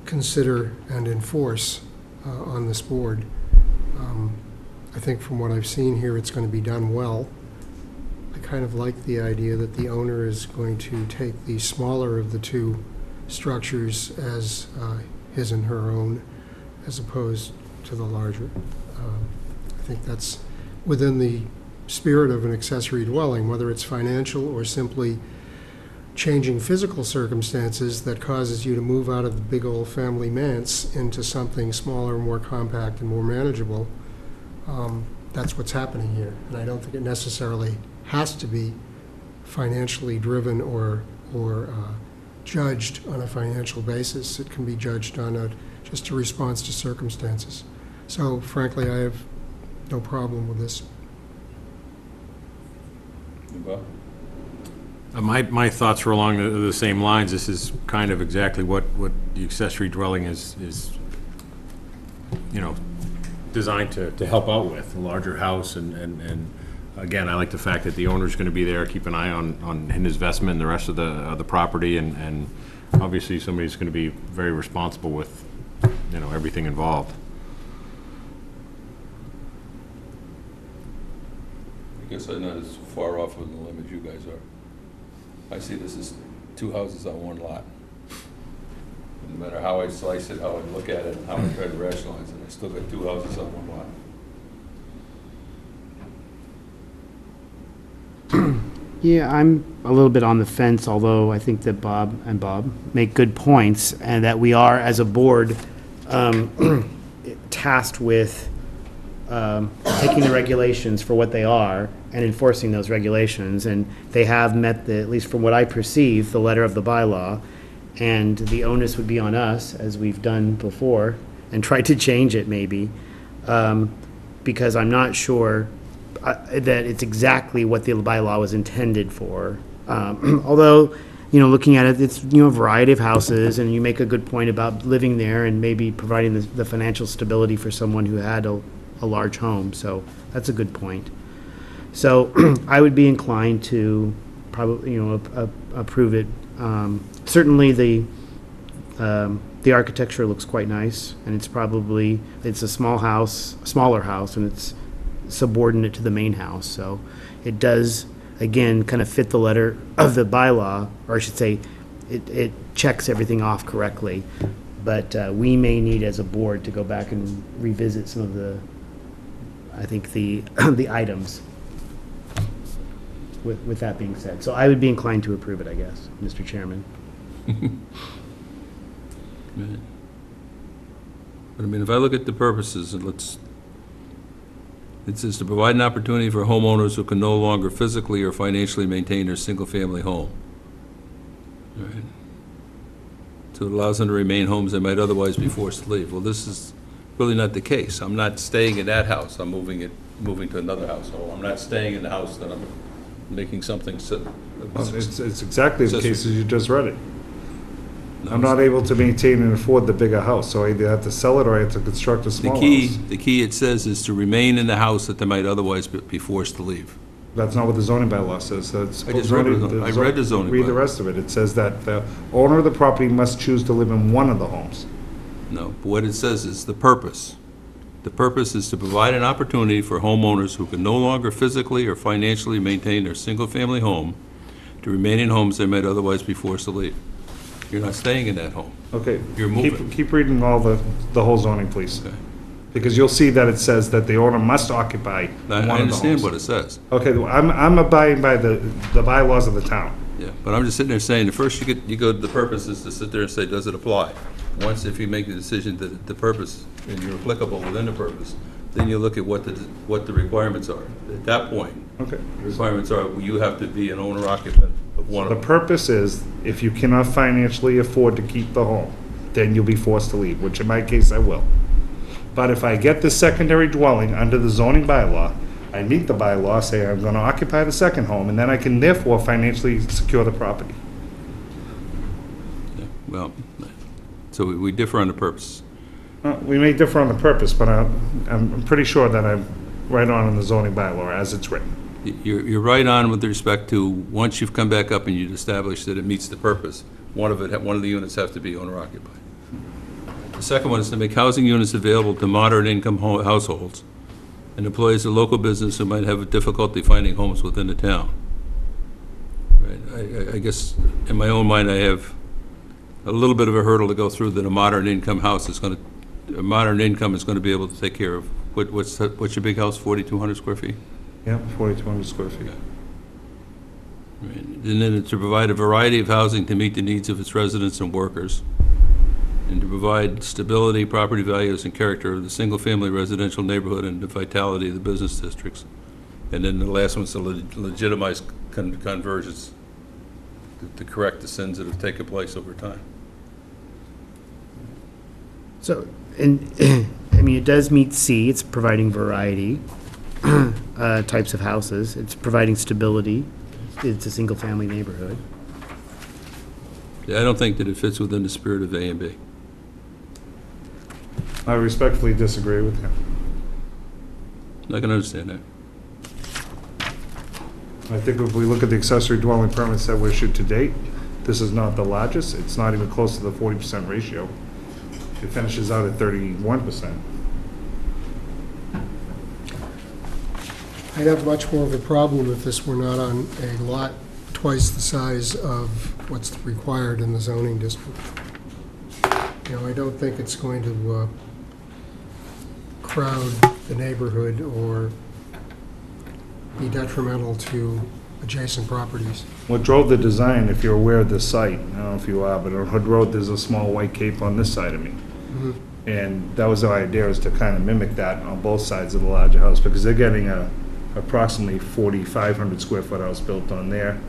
consider and enforce on this board. I think from what I've seen here, it's going to be done well. I kind of like the idea that the owner is going to take the smaller of the two structures as his and her own, as opposed to the larger. I think that's within the spirit of an accessory dwelling, whether it's financial or simply changing physical circumstances that causes you to move out of the big old family manse into something smaller, more compact, and more manageable. That's what's happening here. And I don't think it necessarily has to be financially driven or judged on a financial basis. It can be judged on just a response to circumstances. So frankly, I have no problem with this. Bob? My thoughts were along the same lines. This is kind of exactly what the accessory dwelling is, designed to help out with, a larger house, and again, I like the fact that the owner's gonna be there, keep an eye on his investment and the rest of the property, and obviously somebody's gonna be very responsible with, everything involved. I guess I'm not as far off with the limit you guys are. I see this as two houses on one lot. No matter how I slice it, how I look at it, how I try to rationalize it, I still got two houses on one lot. yeah, I'm a little bit on the fence, although I think that Bob make good points, and that we are, as a board, tasked with taking the regulations for what they are and enforcing those regulations, and they have met at least from what I perceive, the letter of the bylaw, and the onus would be on us, as we've done before, and tried to change it maybe, because I'm not sure that it's exactly what the bylaw was intended for. Although, looking at it, it's, a variety of houses, and you make a good point about living there and maybe providing the financial stability for someone who had a large home, so that's a good point. So I would be inclined to probably, approve it. Certainly the architecture looks quite nice, and it's a smaller house, and it's subordinate to the main house, so it does, again, kind of fit the letter of the bylaw, or I should say, it checks everything off correctly. But we may need, as a board, to go back and revisit some of the, I think, the items. With that being said. So I would be inclined to approve it, I guess, Mr. Chairman. Right. But I mean, if I look at the purposes, and it says to provide an opportunity for homeowners who can no longer physically or financially maintain their single-family home. Right. So it allows them to remain homes they might otherwise be forced to leave. Well, this is really not the case. I'm not staying in that house. I'm moving to another household. I'm not staying in the house that I'm making something. Well, it's exactly the case as you just read it. No, I'm not able to maintain and afford the bigger house, so I either have to sell it or I have to construct a smaller house. The key it says is to remain in the house that they might otherwise be forced to leave. That's not what the zoning bylaw says. I just read the zoning Read the bylaw. rest of it. It says that the owner of the property must choose to live in one of the homes. No, but what it says is the purpose. The purpose is to provide an opportunity for homeowners who can no longer physically or financially maintain their single-family home to remain in homes they might otherwise be forced to leave. You're not staying in that home. Okay. You're moving. Keep reading all the whole zoning, please. Okay. Because you'll see that it says that the owner must occupy one of the homes. I understand what it says. Okay, well, I'm abiding by the bylaws of the town. Yeah, but I'm just sitting there saying, the first you go to the purpose is to sit there and say, does it apply? Once, if you make the decision that the purpose, and you're applicable within the purpose, then you look at what the requirements are. At that point, Okay. the requirements are, you have to be an owner occupant of one The of them. purpose is, if you cannot financially afford to keep the home, then you'll be forced to leave, which in my case, I will. But if I get the secondary dwelling under the zoning bylaw, I meet the bylaw, say I'm gonna occupy the second home, and then I can therefore financially secure the property. Yeah, well, so we differ on the purpose. We may differ on the purpose, but I'm pretty sure that I'm right on in the zoning bylaw as it's written. You're right on with respect to, once you've come back up and you've established that it meets the purpose, one of the units have to be owner occupied. The second one is to make housing units available to moderate income households and employees of local business who might have difficulty finding homes within the town. Right, I guess, in my own mind, I have a little bit of a hurdle to go through that a moderate income house is going to, a modern income is going to be able to take care of. What's your big house, 4,200 square feet? Yeah, 4,200 square feet. Right. And then to provide a variety of housing to meet the needs of its residents and workers, and to provide stability, property values, and character of the single-family residential neighborhood and the vitality of the business districts. And then the last one's to legitimize conversions, to correct the sins that have taken place over time. So, and, I mean, it does meet C, it's providing variety, types of houses, it's providing stability, it's a single-family neighborhood. Yeah, I don't think that it fits within the spirit of A and B. I respectfully disagree with you. I can understand that. I think if we look at the accessory dwelling permits that were issued to date, this is not the largest. It's not even close to the 40% ratio. It finishes out at 31%. I'd have much more of a problem if this were not on a lot twice the size of what's required in the zoning district. You know, I don't think it's going to crowd the neighborhood or be detrimental to adjacent properties. What drove the design, if you're aware of this site, I don't know if you are, but on Hood Road, there's a small white cape on this side of me. And that was the idea, was to kind of mimic that on both sides of the larger house, because they're getting a approximately 4,500 square foot house built on there,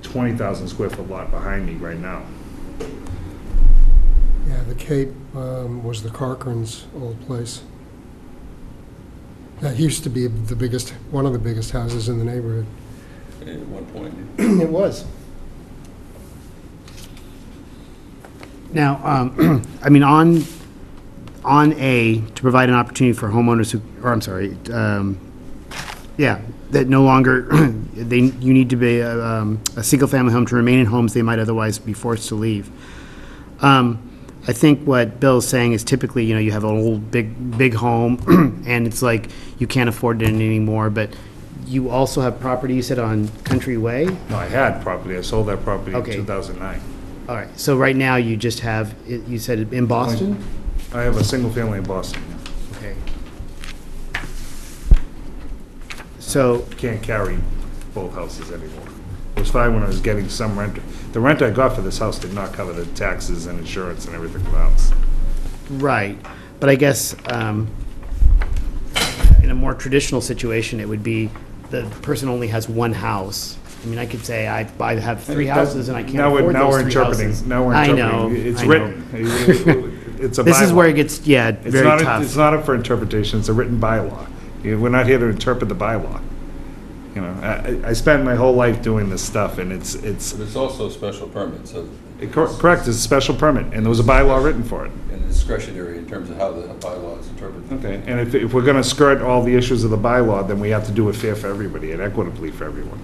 20,000 square foot lot behind me right now. Yeah, the Cape was the Corcoran's old place. That used to be the biggest, one of the biggest houses in the neighborhood. At one point. It was. Now, I mean, on A, to provide an opportunity for homeowners who, or I'm sorry, yeah, that no longer, you need to be a single-family home to remain in homes they might otherwise be forced to leave. I think what Bill's saying is typically, you know, you have an old, big home, and it's like, you can't afford it anymore, but you also have property, you said, on Country Way? No, I had property. I sold that property in Okay. 2009. All right, so right now you just have, you said in Boston? I have a single family in Boston. Okay. So, Can't carry both houses anymore. It was fine when I was getting some rent. The rent I got for this house did not cover the taxes and insurance and everything for the house. right, but I guess, in a more traditional situation, it would be the person only has one house. I mean, I could say I have three houses and I can't afford Now we're those three interpreting. houses. Now we're I interpreting. know, It's I know. written. It's a bylaw. This is where it gets, yeah, It's very not, tough. it's not up for interpretation, it's a written bylaw. We're not here to interpret the bylaw. You know, I spent my whole life doing this stuff, and it's But it's also a special permit, so. correct, it's a special permit, and there was a bylaw written for it. And discretionary in terms of how the bylaw is interpreted. Okay, and if we're gonna skirt all the issues of the bylaw, then we have to do it fair for everybody and equitably for everyone.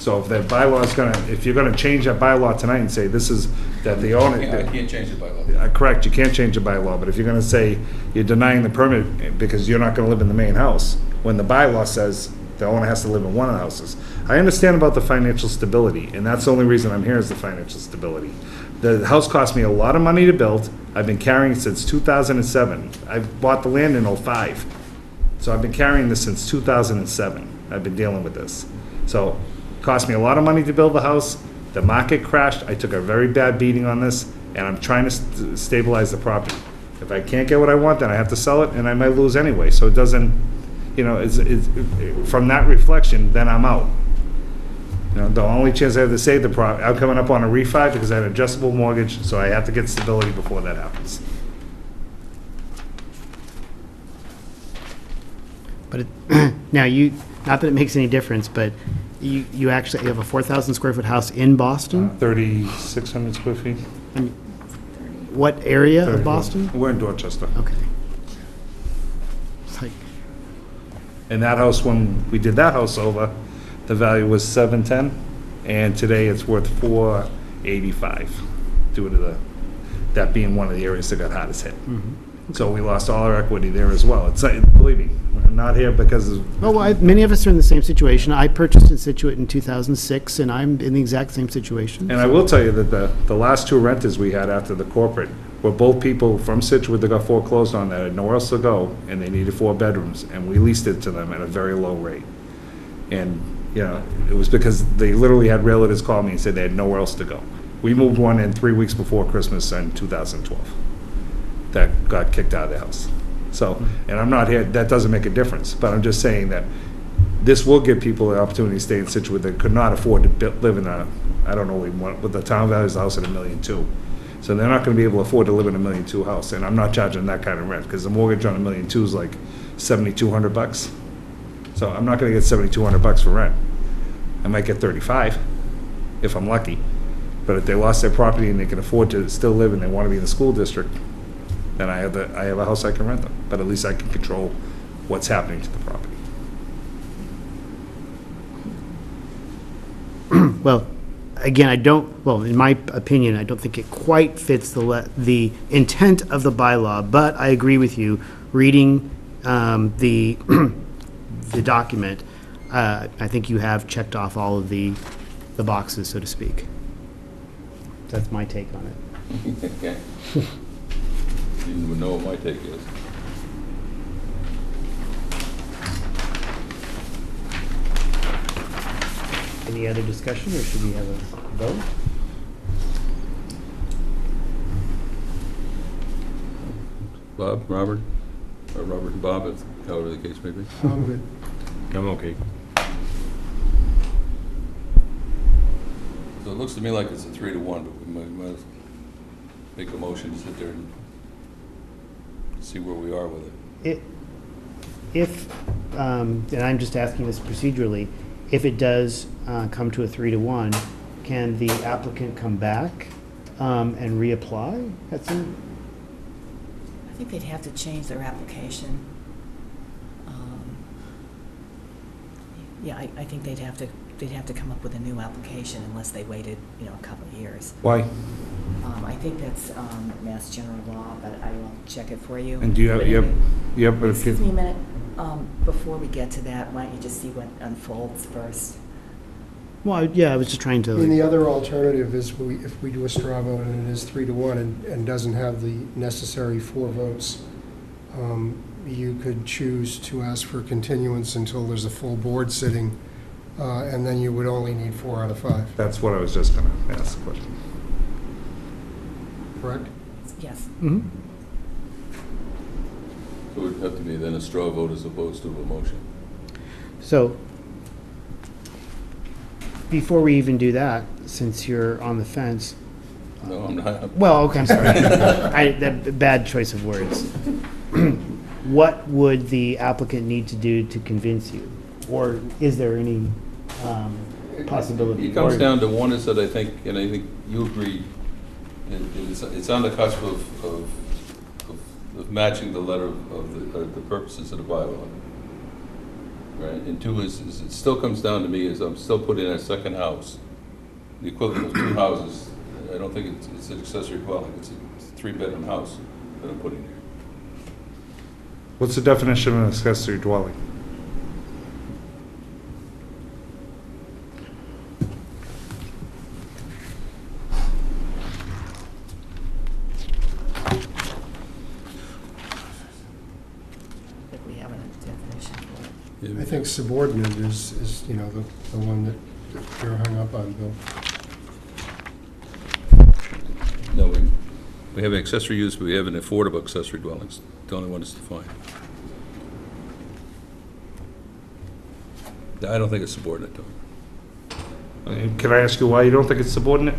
So if that bylaw is gonna, if you're gonna change that bylaw tonight and say this is, that the owner. I can't change the bylaw. Correct, you can't change the bylaw, but if you're gonna say you're denying the permit because you're not gonna live in the main house, when the bylaw says the owner has to live in one of the houses. I understand about the financial stability, and that's the only reason I'm here is the financial stability. The house cost me a lot of money to build. I've been carrying it since 2007. I bought the land in '05. So I've been carrying this since 2007. I've been dealing with this. So, cost me a lot of money to build the house. The market crashed. I took a very bad beating on this, and I'm trying to stabilize the property. If I can't get what I want, then I have to sell it, and I might lose anyway. So it doesn't, you know, from that reflection, then I'm out. You know, the only chance I have to save the property, I'm coming up on a refi because I had an adjustable mortgage, so I have to get stability before that happens. But now you, not that it makes any difference, but you actually, you have a 4,000 square foot house in Boston? 3,600 square feet. What area of 34. Boston? We're in Dorchester. Okay. It's like, And that house, when we did that house over, the value was 710, and today it's worth 485, due to that being one of the areas that got hardest hit. So we lost all our equity there as well. It's, believe me, we're not here because of, well, many of us are in the same situation. I purchased in Situate in 2006, and I'm in the exact same situation. and I will tell you that the last two renters we had after the corporate were both people from Situate that got foreclosed on that had nowhere else to go, and they needed 4 bedrooms, and we leased it to them at a very low rate. And, you know, it was because they literally had realtors call me and said they had nowhere else to go. We moved one in 3 weeks before Christmas in 2012 that got kicked out of the house. So, and I'm not here, that doesn't make a difference, but I'm just saying that this will give people the opportunity to stay in Situate that could not afford to live in a, I don't know what the town values the house at $1.2 million. So they're not gonna be able to afford to live in $1.2 million house, and I'm not charging that kind of rent, because the mortgage on $1.2 million is like $7,200. So I'm not gonna get $7,200 for rent. I might get 35, if I'm lucky. But if they lost their property and they can afford to still live and they wanna be in the school district, then I have a house I can rent them, but at least I can control what's happening to the property. Well, again, in my opinion, I don't think it quite fits the intent of the bylaw, but I agree with you. Reading the document, I think you have checked off all of the boxes, so to speak. That's my take on it. Okay. You didn't even know what my take is. Any other discussion, or should we have a vote? Bob, Robert, or Robert and Bob, however the case may be. I'm good. I'm okay. So it looks to me like it's a 3-1, but we might make a motion to sit there and see where we are with it. If, and I'm just asking this procedurally, if it does come to a 3-1, can the applicant come back and reapply at some? I think they'd have to change their application. Yeah, I think they'd have to come up with a new application unless they waited, a couple of years. Why? I think that's Mass General Law, but I will check it for you. And do you have, Excuse me a minute. Before we get to that, why don't you just see what unfolds first? Well, yeah, I was just trying to, I mean, like, the other alternative is if we do a straw vote and it is 3-1 and doesn't have the necessary 4 votes, you could choose to ask for continuance until there's a full board sitting, and then you would only need 4 out of 5, That's what I was just gonna ask the question. correct? Yes. mhm. So it would have to be then a straw vote as opposed to a motion. So, before we even do that, since you're on the fence, No, I'm not. well, okay, I'm sorry. Bad choice of words. What would the applicant need to do to convince you? Or is there any possibility? It comes Or- down to one is that I think, and I think you agree, it's on the cusp of matching the letter of the purposes of the bylaw. Right, and two is it still comes down to me is I'm still putting in a second house, the equivalent of 2 houses. I don't think it's an accessory dwelling, it's a 3-bedroom house that I'm putting here. What's the definition of an accessory dwelling? I think we have a definition for it. I think subordinate is, you know, the one that you're hung up on, Bill. No, we have an accessory use, but we have an affordable accessory dwellings, the only one that's defined. I don't think it's subordinate to it. Can I ask you why you don't think it's subordinate?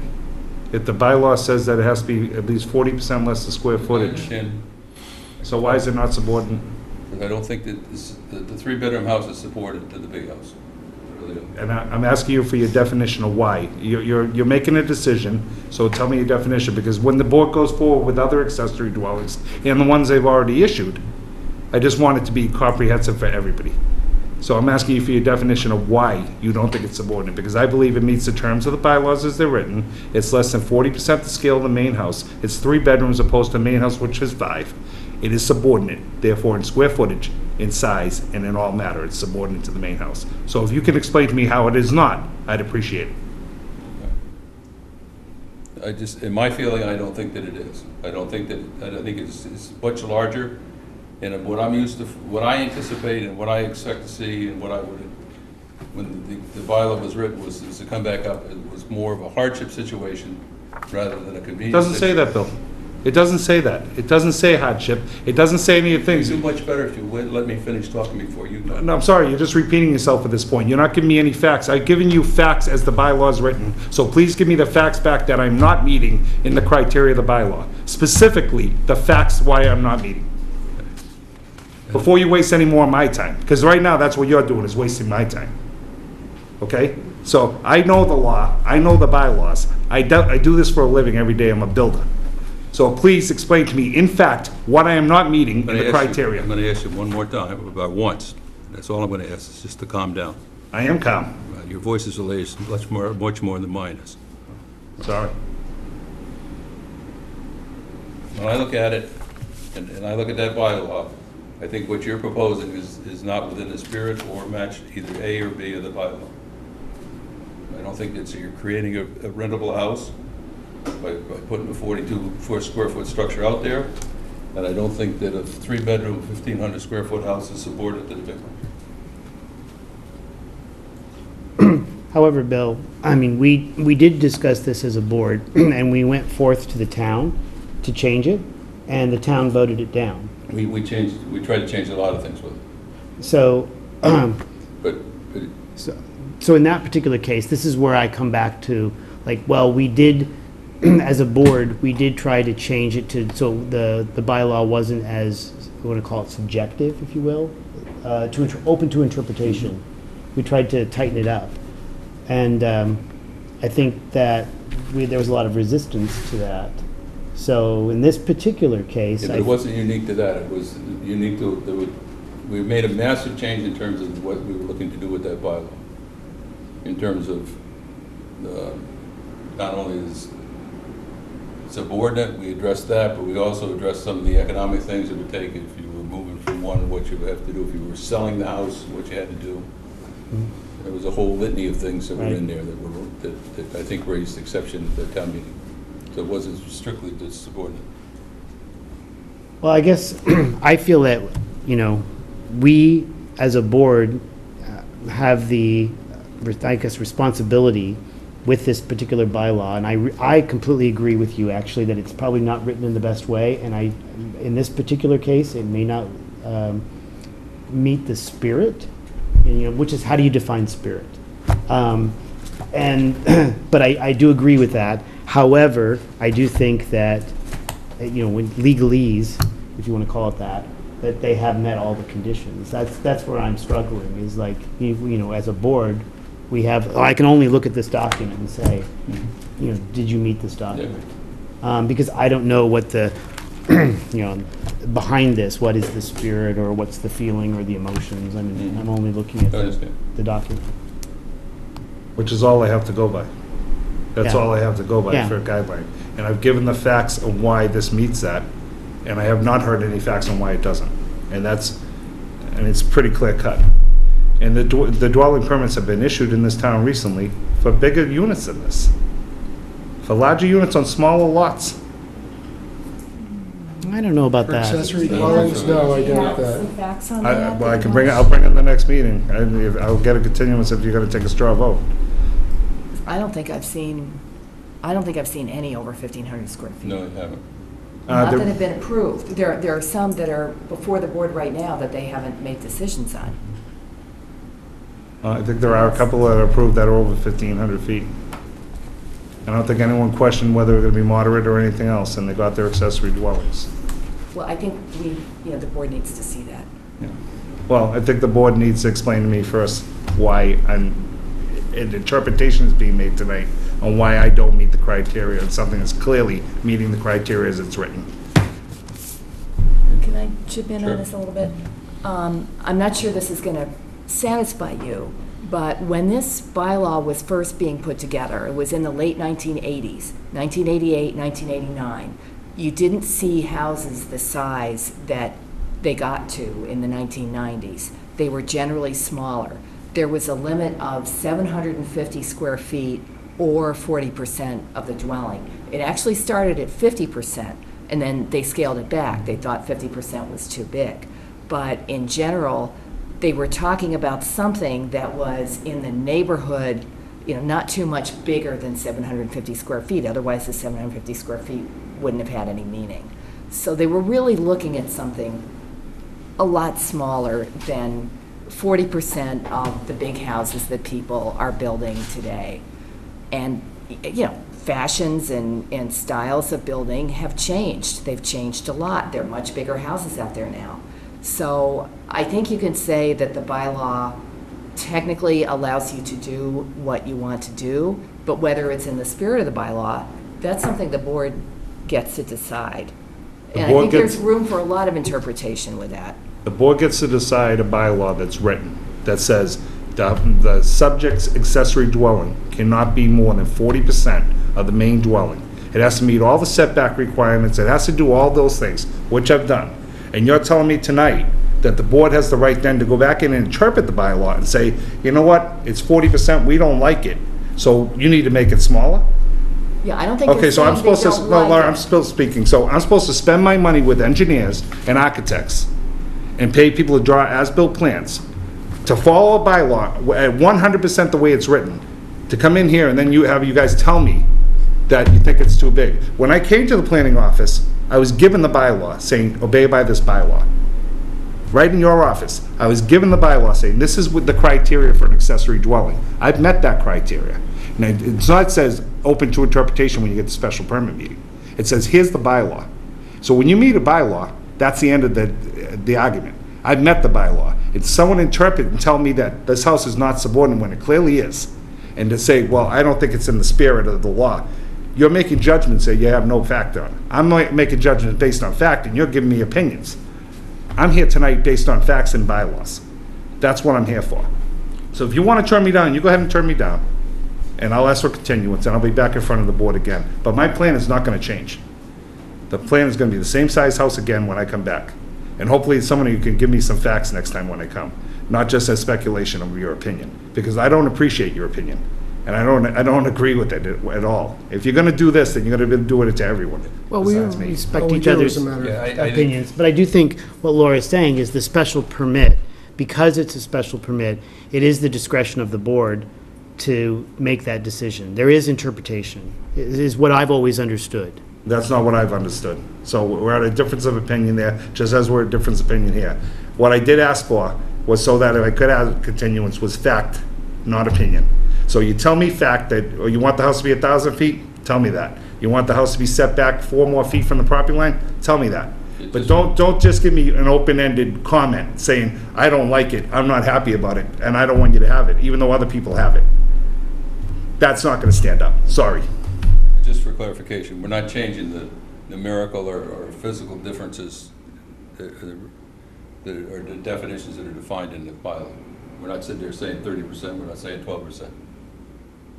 If the bylaw says that it has to be at least 40% less the square I footage, understand, so why is it not subordinate? but I don't think that the 3-bedroom house is subordinate to the big house. I really don't. And I'm asking you for your definition of why. You're making a decision, so tell me your definition, because when the board goes forward with other accessory dwellings and the ones they've already issued, I just want it to be comprehensive for everybody. So I'm asking you for your definition of why you don't think it's subordinate, because I believe it meets the terms of the bylaws as they're written. It's less than 40% the scale of the main house. It's 3 bedrooms opposed to the main house, which is 5. It is subordinate, therefore in square footage, in size, and in all matter, it's subordinate to the main house. So if you can explain to me how it is not, I'd appreciate it. In my feeling, I don't think that it is. I think it's much larger, and what I'm used to, what I anticipate and what I expect to see and what I would, when the bylaw was written, was to come back up, it was more of a hardship situation rather than a It convenience. doesn't say that, Bill. It doesn't say that. It doesn't say hardship. It doesn't say any of the It'd things. do much better if you would let me finish talking before you talk. No, I'm sorry, you're just repeating yourself at this point. You're not giving me any facts. I've given you facts as the bylaw is written. So please give me the facts back that I'm not meeting in the criteria of the bylaw. Specifically, the facts why I'm not meeting. Before you waste any more of my time, because right now, that's what you're doing, is wasting my time. Okay? So I know the law, I know the bylaws. I do this for a living every day, I'm a builder. So please explain to me, in fact, what I am not meeting in the criteria. I'm going to ask you one more time, about once. That's all I'm going to ask, is just to calm down. I am calm. Your voice is raised much more than mine is. Sorry. When I look at it, and I look at that bylaw, I think what you're proposing is not within the spirit or match either A or B of the bylaw. I don't think that you're creating a rentable house by putting a 42 square foot structure out there, and I don't think that a 3-bedroom, 1,500 square foot house is subordinate to the big one. However, Bill, I mean, we did discuss this as a board, and we went forth to the town to change it, and the town voted it down. We tried to change a lot of things with it, So, but so in that particular case, this is where I come back to, like, well, we did, as a board, we did try to change it to, so the bylaw wasn't as, I want to call it subjective, if you will, open to interpretation. We tried to tighten it up. And I think that there was a lot of resistance to that. So in this particular case, yeah, but it wasn't unique to that. It was unique to, we made a massive change in terms of what we were looking to do with that bylaw. In terms of not only is subordinate, we addressed that, but we also addressed some of the economic things it would take if you were moving from one, what you would have to do if you were selling the house, what you had to do. There was a whole litany of things that were Right. in there that I think raised exception at the town meeting. So it wasn't strictly just subordinate. Well, I guess I feel that, we as a board have the, I guess, responsibility with this particular bylaw, and I completely agree with you, actually, that it's probably not written in the best way, and in this particular case, it may not meet the spirit, which is, how do you define spirit? But I do agree with that. However, I do think that, when legalese, if you want to call it that they have met all the conditions. That's where I'm struggling, is like, as a board, we have, I can only look at this document and say, did you meet this document? Because I don't know what the, behind this, what is the spirit, or what's the feeling, or the emotions. I mean, I'm only looking at I understand. the document. Which is all I have to go by. That's Yeah. all I have to go by Yeah. for a guideline. And I've given the facts of why this meets that, and I have not heard any facts on why it doesn't. And it's pretty clear cut. And the dwelling permits have been issued in this town recently for bigger units than this. For larger units on smaller lots. I don't know about For that. accessory dwellings, no, I doubt that. Some facts on that? Well, I can bring it, I'll bring it in the next meeting. I'll get a continuance if you're gonna take a straw vote. I don't think I've seen any over 1,500 square feet. No, I haven't. Not there- that have been approved. There are some that are before the board right now that they haven't made decisions on. I think there are a couple that are approved that are over 1,500 feet. I don't think anyone questioned whether they're gonna be moderate or anything else, and they got their accessory dwellings. Well, I think the board needs to see that. Well, I think the board needs to explain to me first why an interpretation is being made tonight on why I don't meet the criteria, and something that's clearly meeting the criteria as it's written. Can I chip in Sure. on this a little bit? I'm not sure this is going to satisfy you, but when this bylaw was first being put together, it was in the late 1980s, 1988, 1989. You didn't see houses the size that they got to in the 1990s. They were generally smaller. There was a limit of 750 square feet or 40% of the dwelling. It actually started at 50%, and then they scaled it back. They thought 50% was too big. But in general, they were talking about something that was in the neighborhood, not too much bigger than 750 square feet. Otherwise, the 750 square feet wouldn't have had any meaning. So they were really looking at something a lot smaller than 40% of the big houses that people are building today. And, fashions and styles of building have changed. They've changed a lot. There are much bigger houses out there now. So I think you can say that the bylaw technically allows you to do what you want to do, but whether it's in the spirit of the bylaw, that's something the board gets to decide. And I board think there's gets- room for a lot of interpretation with that. The board gets to decide a bylaw that's written, that says the subject's accessory dwelling cannot be more than 40% of the main dwelling. It has to meet all the setback requirements, it has to do all those things, which I've done. And you're telling me tonight that the board has the right then to go back in and interpret the bylaw and say, you know what, it's 40%, we don't like it, so you need to make it smaller? Yeah, I don't think Okay, they're so I'm saying they supposed to, don't no, like Laura, it. I'm still speaking, so I'm supposed to spend my money with engineers and architects and pay people to draw as-built plans, to follow a bylaw at 100% the way it's written, to come in here and then you guys tell me that you think it's too big. When I came to the planning office, I was given the bylaw saying, obey by this bylaw. Right in your office, I was given the bylaw saying, this is what the criteria for an accessory dwelling. I've met that criteria. And it's not, it says, open to interpretation when you get the special permit meeting. It says, here's the bylaw. So when you meet a bylaw, that's the end of the argument. I've met the bylaw. If someone interpret and tell me that this house is not subordinate when it clearly is, and to say, well, I don't think it's in the spirit of the law, you're making judgments that you have no fact on. I'm making judgments based on fact, and you're giving me opinions. I'm here tonight based on facts and bylaws. That's what I'm here for. So if you want to turn me down, you go ahead and turn me down, and I'll ask for continuance, and I'll be back in front of the board again. But my plan is not going to change. The plan is going to be the same size house again when I come back. And hopefully someone of you can give me some facts next time when I come. not just as speculation of your opinion, because I don't appreciate your opinion, and I don't agree with it at all. If you're gonna do this, then you're gonna be doing it to everyone, Well, we besides me. respect All we each do other's is a matter of- Yeah, I think- opinions, but I do think what Laura's saying is the special permit, because it's a special permit, it is the discretion of the board to make that decision. There is interpretation, is what I've always understood. That's not what I've understood. So we're at a difference of opinion there, just as we're at a difference of opinion here. What I did ask for was so that if I could have continuance was fact, not opinion. So you tell me fact that, or you want the house to be 1,000 feet, tell me that. You want the house to be set back 4 more feet from the property line, tell me that. But don't just give me an open-ended comment saying, I don't like it, I'm not happy about it, and I don't want you to have it, even though other people have it. That's not gonna stand up, sorry. Just for clarification, we're not changing the numerical or physical differences that are the definitions that are defined in the bylaw. We're not sitting there saying 30%, we're not saying 12%.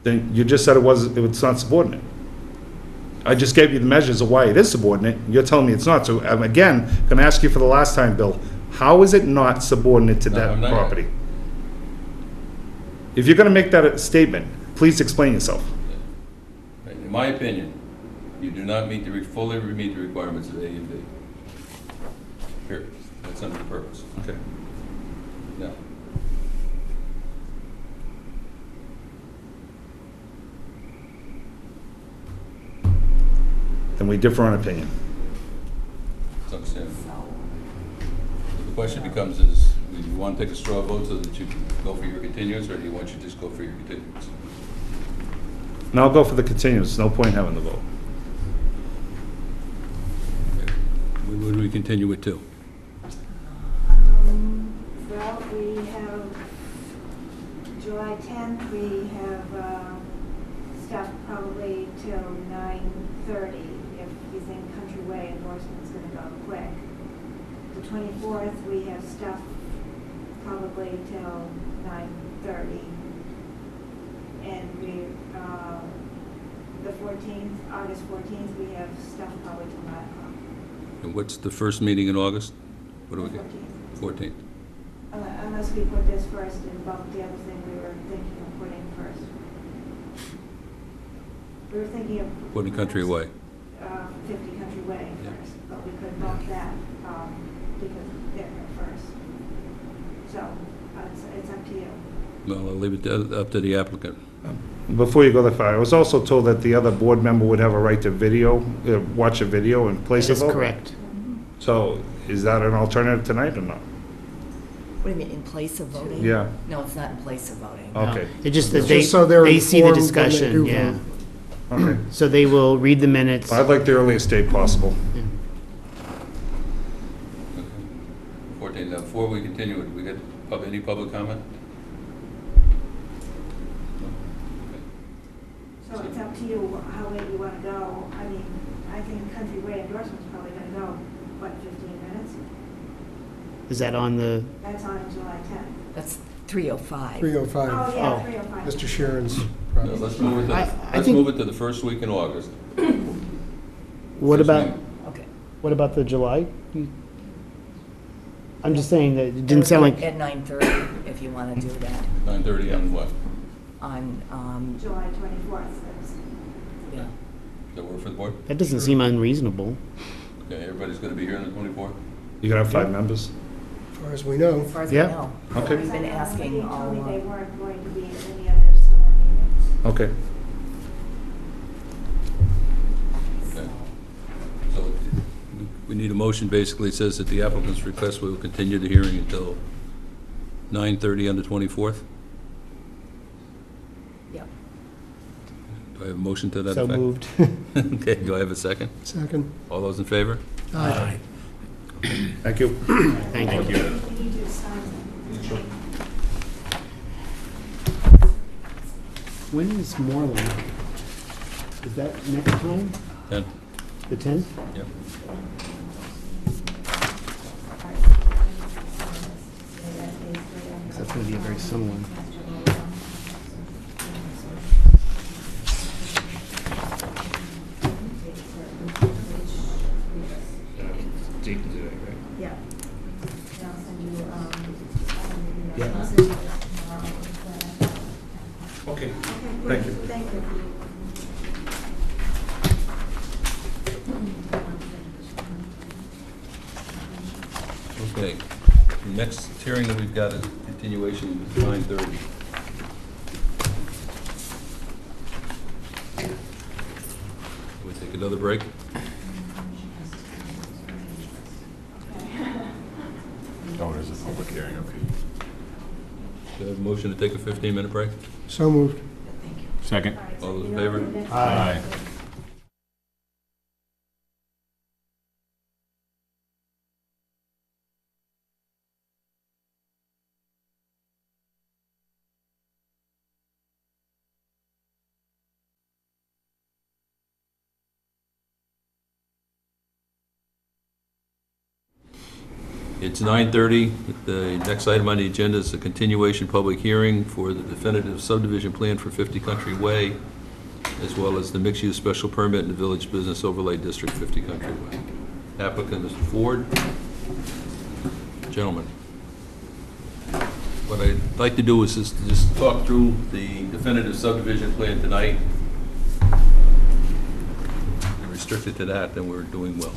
Then you just said it's not subordinate. I just gave you the measures of why it is subordinate, you're telling me it's not. So I'm again gonna ask you for the last time, Bill, how is it not subordinate to No, that I'm not. property? If you're gonna make that a statement, please explain yourself. In my opinion, you do not fully meet the requirements of A and B. Period. That's under the purpose. Okay. Now, Then we differ on opinion. it's understandable. The question becomes is, do you want to take a straw vote so that you can go for your continuance, or do you want you to just go for your continuance? Now I'll go for the continuance, no point having the vote. When would we continue it to? Well, we have July 10th, we have stuff probably till 9:30 if you think Country Way endorsement's going to go quick. The 24th, we have stuff probably till 9:30. And the 14th, August 14th, we have stuff probably till 9 o'clock. And what's the first meeting in August? What do we get? 14th. 14th. Unless we put this first and bump the other thing we were thinking of putting first. We were thinking of. Putting Country Way. 50 Country Way Yeah. first, but we could bump that because they're here first. So it's up to you. Well, I'll leave it up to the applicant. Before you go that far, I was also told that the other board member would have a right to watch a video and place a That is vote. correct. So is that an alternative tonight or not? What do you mean, in place of voting? Yeah. No, it's not in place of voting. Okay, It's just that It's they, just so they're they see the informed when they discussion, do yeah. vote. okay. So they will read the minutes. I'd like the earliest date possible. 14th. Now, before we continue it, we get any public comment? So it's up to you how late you want to go. I mean, I think Country Way endorsement's probably going to go, 15 minutes? Is that on the, That's on July 10th. That's 3:05. 3:05, Oh, yeah, Oh. 3:05. Mr. Sharon's No, project. let's move it I to, let's think- move it to the first week in August. what First about, meeting. Okay. what about the July? I'm just saying that it didn't sound like, At 9:30, if you want to do that, 9:30 on what? on, July 24th. That's- yeah. Does that work for the board? that doesn't seem unreasonable. Okay, everybody's going to be here on the 24th? You gonna have 5 members? As far as we know. As far as I Yeah. know. Okay. We've been asking They all told me they along. weren't going to be at any other summer meetings. Okay. Okay. So we need a motion, basically, it says that the applicant's request, we will continue the hearing until 9:30 on the 24th. Yep. Do I have a motion to that So effect? moved. Okay, do I have a second? Second. All those in favor? Aye. Thank you. Thank you. We need you to sign them. When is Moreland? Is that next time, 10? the 10th? Yep. That's going to be a very summer one. Yeah. And I'll send you, Yeah. Thank you. Thank you. Okay. The next hearing that we've got is continuation to 9:30. We take another break? Oh, it is a public hearing, okay. Do I have a motion to take a 15-minute break? So moved. Second? All those in favor? Aye. It's 9:30. The next item on the agenda is a continuation public hearing for the definitive subdivision plan for 50 Country Way, as well as the mixed-use special permit in the Village Business Overlay District, 50 Country Way. Applicant, Mr. Ford. Gentlemen, what I'd like to do is just talk through the definitive subdivision plan tonight. Restricted to that, then we're doing well.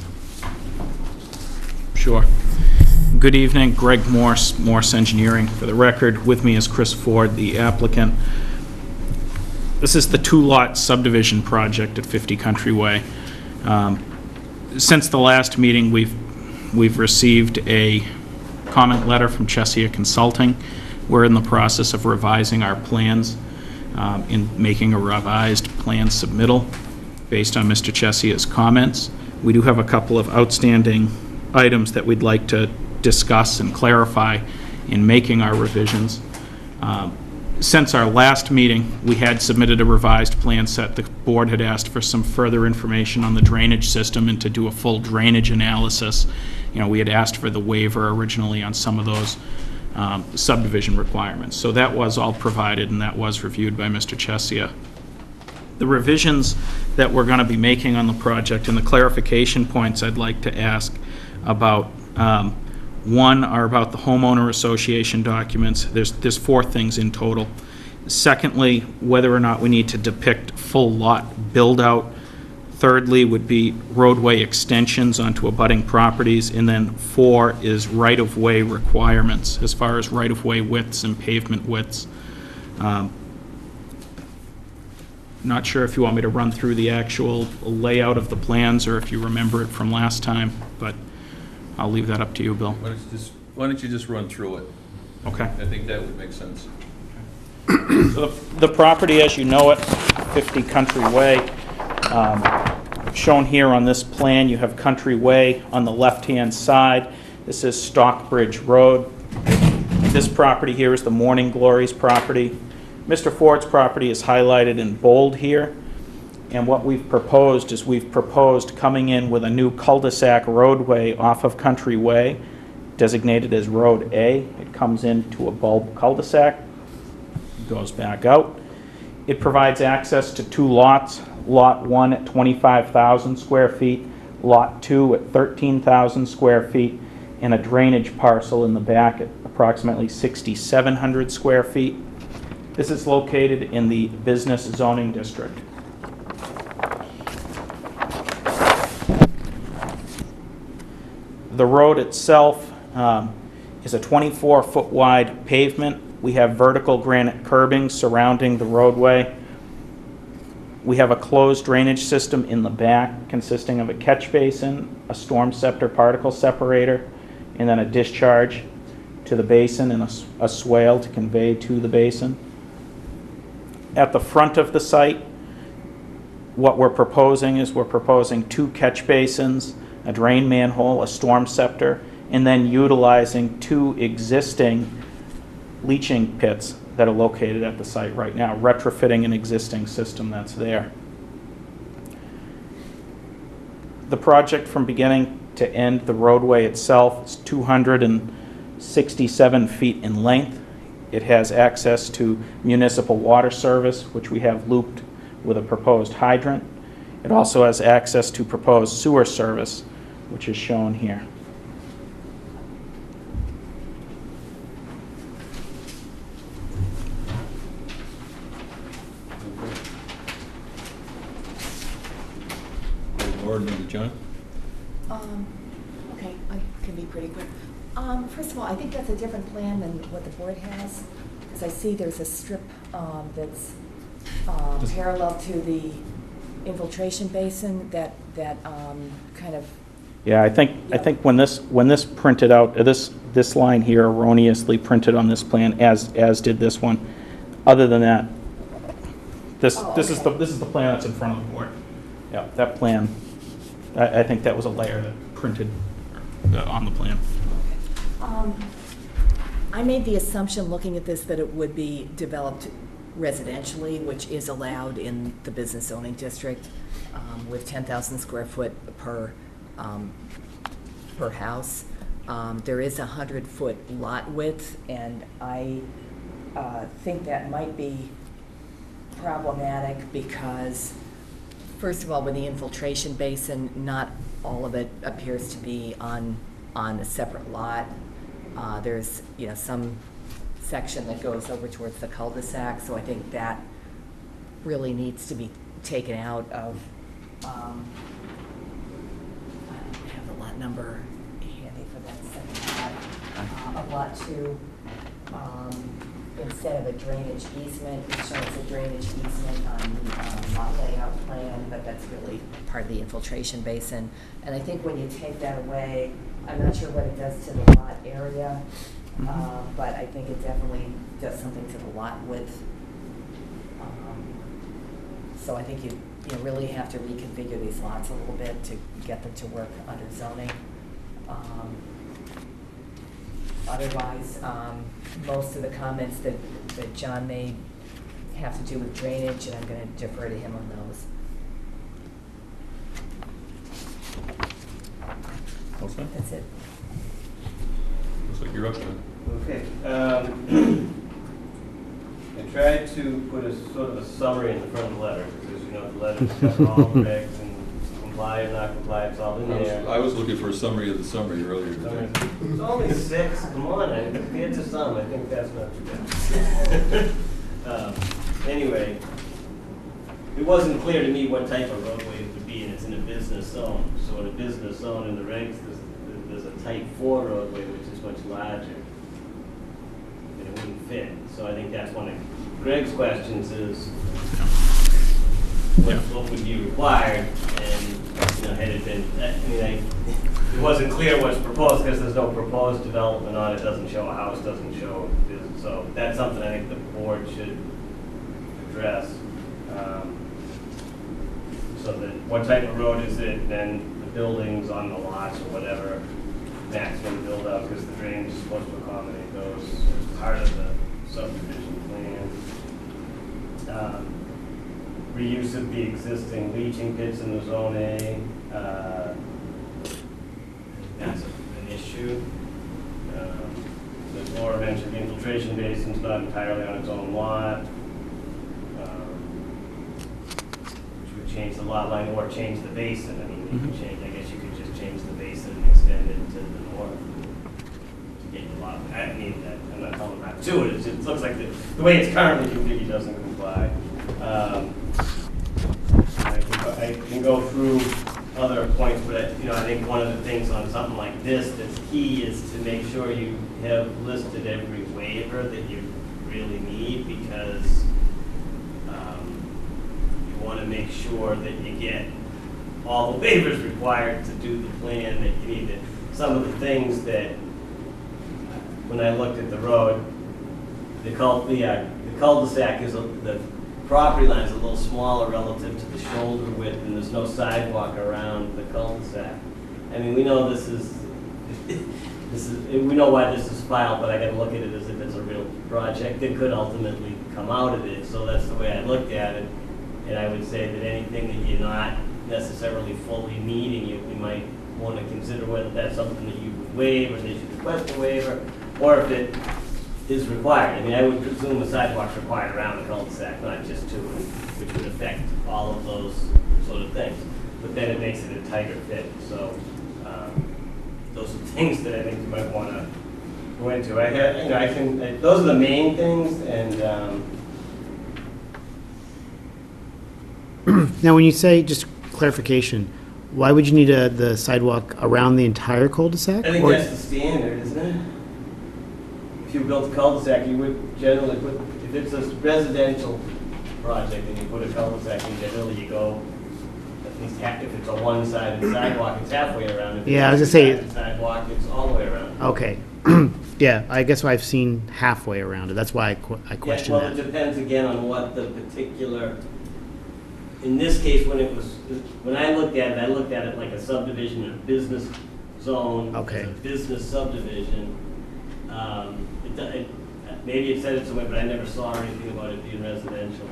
Sure. Good evening, Greg Morse, Morse Engineering. For the record, with me is Chris Ford, the applicant. This is the two-lot subdivision project at 50 Country Way. Since the last meeting, we've received a comment letter from Chesia Consulting. We're in the process of revising our plans, in making a revised plan submittal based on Mr. Chesia's comments. We do have a couple of outstanding items that we'd like to discuss and clarify in making our revisions. Since our last meeting, we had submitted a revised plan set. The board had asked for some further information on the drainage system and to do a full drainage analysis. You know, we had asked for the waiver originally on some of those subdivision requirements. So that was all provided, and that was reviewed by Mr. Chesia. The revisions that we're going to be making on the project and the clarification points I'd like to ask about, one are about the homeowner association documents. There's 4 things in total. Secondly, whether or not we need to depict full lot build-out. Thirdly would be roadway extensions onto abutting properties. And then 4 is right-of-way requirements as far as right-of-way widths and pavement widths. Not sure if you want me to run through the actual layout of the plans or if you remember it from last time, but I'll leave that up to you, Bill. Why don't you just run through it? Okay. I think that would make sense. So the property, as you know it, 50 Country Way. Shown here on this plan, you have Country Way on the left-hand side. This is Stockbridge Road. This property here is the Morning Glories property. Mr. Ford's property is highlighted in bold here. And what we've proposed is we've proposed coming in with a new cul-de-sac roadway off of Country Way, designated as Road A. It comes into a bulb cul-de-sac, goes back out. It provides access to 2 lots, Lot 1 at 25,000 square feet, Lot 2 at 13,000 square feet, and a drainage parcel in the back at approximately 6,700 square feet. This is located in the business zoning district. The road itself is a 24-foot wide pavement. We have vertical granite curbing surrounding the roadway. We have a closed drainage system in the back consisting of a catch basin, a storm scepter particle separator, and then a discharge to the basin and a swale to convey to the basin. At the front of the site, what we're proposing is we're proposing 2 catch basins, a drain manhole, a storm scepter, and then utilizing 2 existing leaching pits that are located at the site right now, retrofitting an existing system that's there. The project from beginning to end, the roadway itself is 267 feet in length. It has access to municipal water service, which we have looped with a proposed hydrant. It also has access to proposed sewer service, which is shown here. board member John? Okay, I can be pretty quick. First of all, I think that's a different plan than what the board has, because I see there's a strip that's parallel to the infiltration basin that kind of, Yeah, I think when this printed out, this line here erroneously printed on this plan, as did this one. Other than that, this is the plan that's in front of the board. Yeah, that plan, I think that was a layer that printed on the plan. I made the assumption, looking at this, that it would be developed residentially, which is allowed in the business zoning district, with 10,000 square foot per house. There is a 100-foot lot width, and I think that might be problematic because, first of all, with the infiltration basin, not all of it appears to be on a separate lot. There's, some section that goes over towards the cul-de-sac, so I think that really needs to be taken out of, I don't have the lot number handy for that second lot. Of lot 2, instead of a drainage easement, it shows a drainage easement on the lot layout plan, but that's really part of the infiltration basin. And I think when you take that away, I'm not sure what it does to the lot area, but I think it definitely does something to the lot width. So I think you really have to reconfigure these lots a little bit to get them to work under zoning. Otherwise, most of the comments that John made have to do with drainage, and I'm going to defer to him on those. All set? That's it. Looks like you're up, John. Okay. I tried to put a sort of a summary in the front of the letter, because the letter's got all the regs and comply and not comply, it's all in there. I was looking for a summary of the summary earlier today. It's only 6, come on, compared to some, I think that's not too bad. Anyway, it wasn't clear to me what type of roadway it would be, and it's in a business zone. So in a business zone in the regs, there's a type 4 roadway, which is much larger, and it wouldn't fit. So I think that's one of Greg's questions is, what would be required? And, had it been, it wasn't clear what's proposed because there's no proposed development on it, doesn't show a house, doesn't show a business. So that's something I think the board should address. So that what type of road is it, then the buildings on the lots or whatever, maximum build out, because the drainage is supposed to accommodate those as part of the subdivision plan. Reuse of the existing leaching pits in the Zone A, that's an issue. As Laura mentioned, the infiltration basin's not entirely on its own lot, which would change the lot line or change the basin. I mean, you could change, I guess you could just change the basin and extend it to the north to get the lot. I mean, I'm not telling them how to do it. It just looks like the way it's currently configured doesn't comply. I can go through other points, but I think one of the things on something like this that's key is to make sure you have listed every waiver that you really need, because you want to make sure that you get all the waivers required to do the plan that you need. Some of the things that, when I looked at the road, the cul-de-sac is the property line is a little smaller relative to the shoulder width, and there's no sidewalk around the cul-de-sac. I mean, we know this is we know why this is filed, but I got to look at it as if it's a real project that could ultimately come out of it. So that's the way I looked at it, and I would say that anything that you're not necessarily fully needing, you might want to consider whether that's something that you would waive, or they should request a waiver, or if it is required. I mean, I would presume the sidewalk's required around the cul-de-sac, not just to it, which would affect all of those sort of things. But then it makes it a tighter fit. So those are things that I think you might want to go into. Those are the main things, and Now, when you say, just clarification, Why would you need the sidewalk around the entire cul-de-sac? I think Or- that's the standard, isn't it? If you built a cul-de-sac, you would generally put, if it's a residential project and you put a cul-de-sac in, generally you go, at least half, if it's a one-sided sidewalk, it's halfway around. If Yeah, I was it's gonna a say- two-sided sidewalk, it's all the way around. Okay. Yeah, I guess I've seen halfway around it. That's why I Yeah, question well, it that. depends again on what the particular, in this case, when I looked at it like a subdivision in a business zone. Okay. It's a business subdivision. Maybe it said it somewhere, but I never saw anything about it being residential.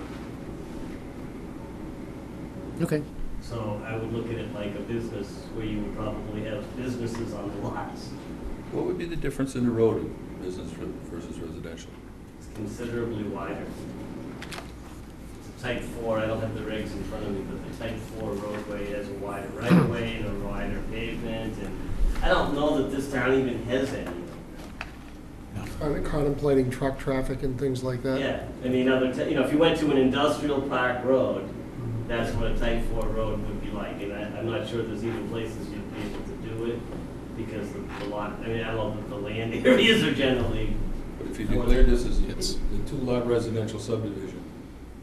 Okay. So I would look at it like a business where you would probably have businesses on the lots. What would be the difference in the road of business versus residential? It's considerably wider. It's a type 4, I don't have the regs in front of me, but the type 4 roadway has a wider right-of-way and a wider pavement, and I don't know that this town even has any. Contemplating truck traffic and things like that? Yeah, I mean, if you went to an industrial park road, that's what a type 4 road would be like, and I'm not sure there's even places you'd be able to do it, because the lot, I mean, I love that the land areas are generally. But if you declare this as a two-lot residential subdivision,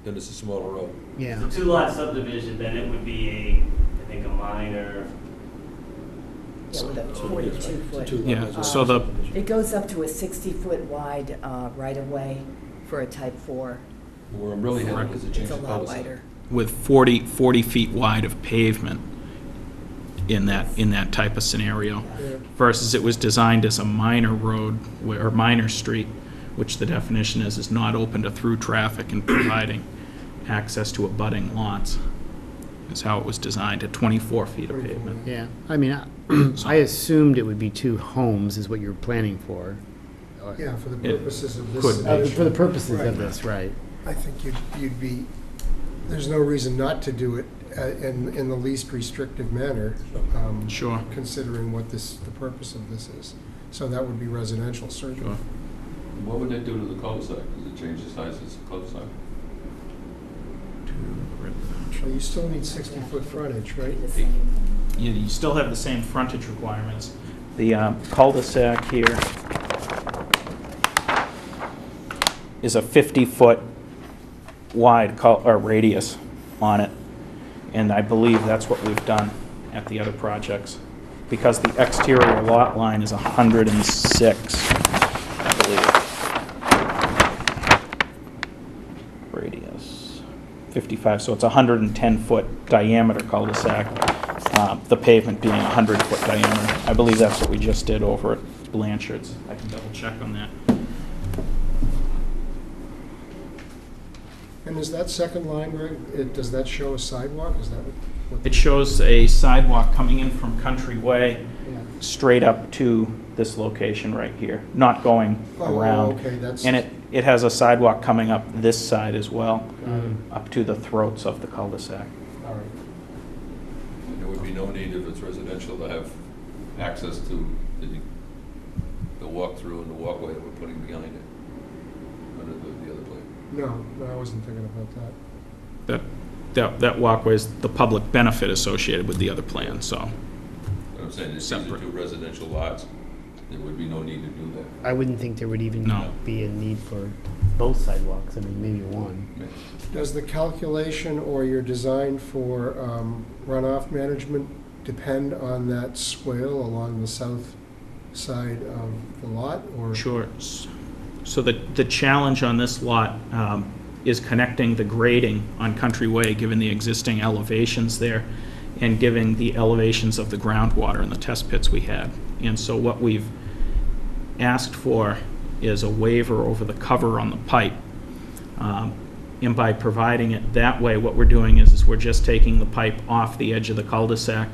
then it's a smaller road. Yeah. It's a 2-lot subdivision, then it would be I think a minor. Yeah, with a 42-foot. Yeah, so the, It goes up to a 60-foot wide right-of-way for a type 4. Where I'm really headed is a change It's a of lot policy. wider. with 40 feet wide of pavement in that type of scenario, versus it was designed as a minor road, or minor street, which the definition is not open to through traffic and providing access to abutting lots, is how it was designed, at 24 feet of pavement. Yeah. I mean, I assumed it would be 2 homes is what you were planning for. Yeah, for the It purposes of could this. be. For the purposes Right. of this, right. I think you'd be, there's no reason not to do it in the least restrictive manner. Sure. Considering what the purpose of this is. So that would be residential, certainly. Sure. What would that do to the cul-de-sac? Does it change the size of the cul-de-sac? Well, you still need 60-foot frontage, right? You still have the same frontage requirements. The cul-de-sac here is a 50-foot wide radius on it, and I believe that's what we've done at the other projects, because the exterior lot line is 106, I believe. Radius 55, so it's a 110-foot diameter cul-de-sac, the pavement being 100-foot diameter. I believe that's what we just did over at Blanchard's. I can double check on that. And is that second line, Greg, does that show a sidewalk? Is that what? It shows a sidewalk coming in from Country Way Yeah. straight up to this location right here, not going Oh, around. okay, that's. And it has a sidewalk coming up this side as well, Mm. up to the throats of the cul-de-sac. All right. And there would be no need, if it's residential, to have access to the walk-through and the walkway that we're putting behind it, under the other plan. No, I wasn't thinking about that. That walkway is the public benefit associated with the other plan, so. What I'm saying is, these are Separate. 2 residential lots, there would be no need to do that. I wouldn't think there would even No. be a need for both sidewalks. I mean, maybe one. Does the calculation or your design for runoff management depend on that swale along the south side of the lot, or? Sure. So the challenge on this lot is connecting the grading on Country Way, given the existing elevations there, and given the elevations of the groundwater in the test pits we had. And so what we've asked for is a waiver over the cover on the pipe. And by providing it that way, what we're doing is we're just taking the pipe off the edge of the cul-de-sac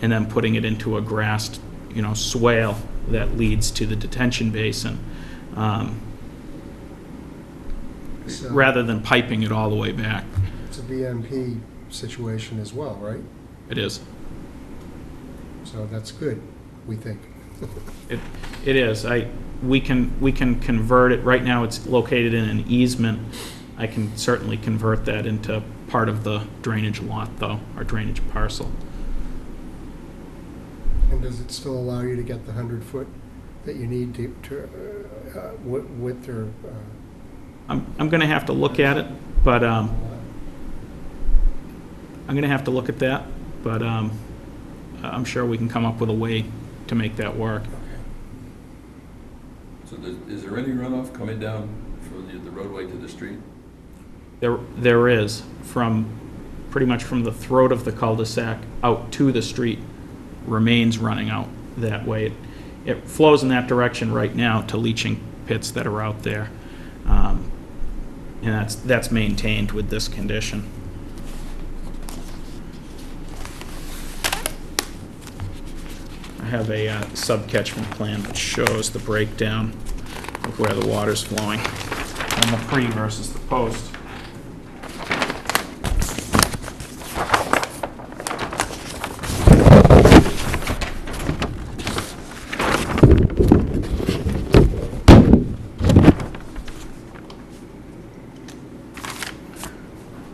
and then putting it into a grassed, swale that leads to the detention basin, So rather than piping it all the way back. it's a BMP situation as well, right? It is. So that's good, we think. It is. We can convert it. Right now, it's located in an easement. I can certainly convert that into part of the drainage lot, though, or drainage parcel. And does it still allow you to get the 100-foot that you need to width or? I'm going to have to look at it, but I'm going to have to look at that, but I'm sure we can come up with a way to make that work. So is there any runoff coming down from the roadway to the street? There is, pretty much from the throat of the cul-de-sac out to the street, remains running out that way. It flows in that direction right now to leaching pits that are out there. And that's maintained with this condition. I have a sub-catchment plan that shows the breakdown of where the water's flowing on the pre versus the post.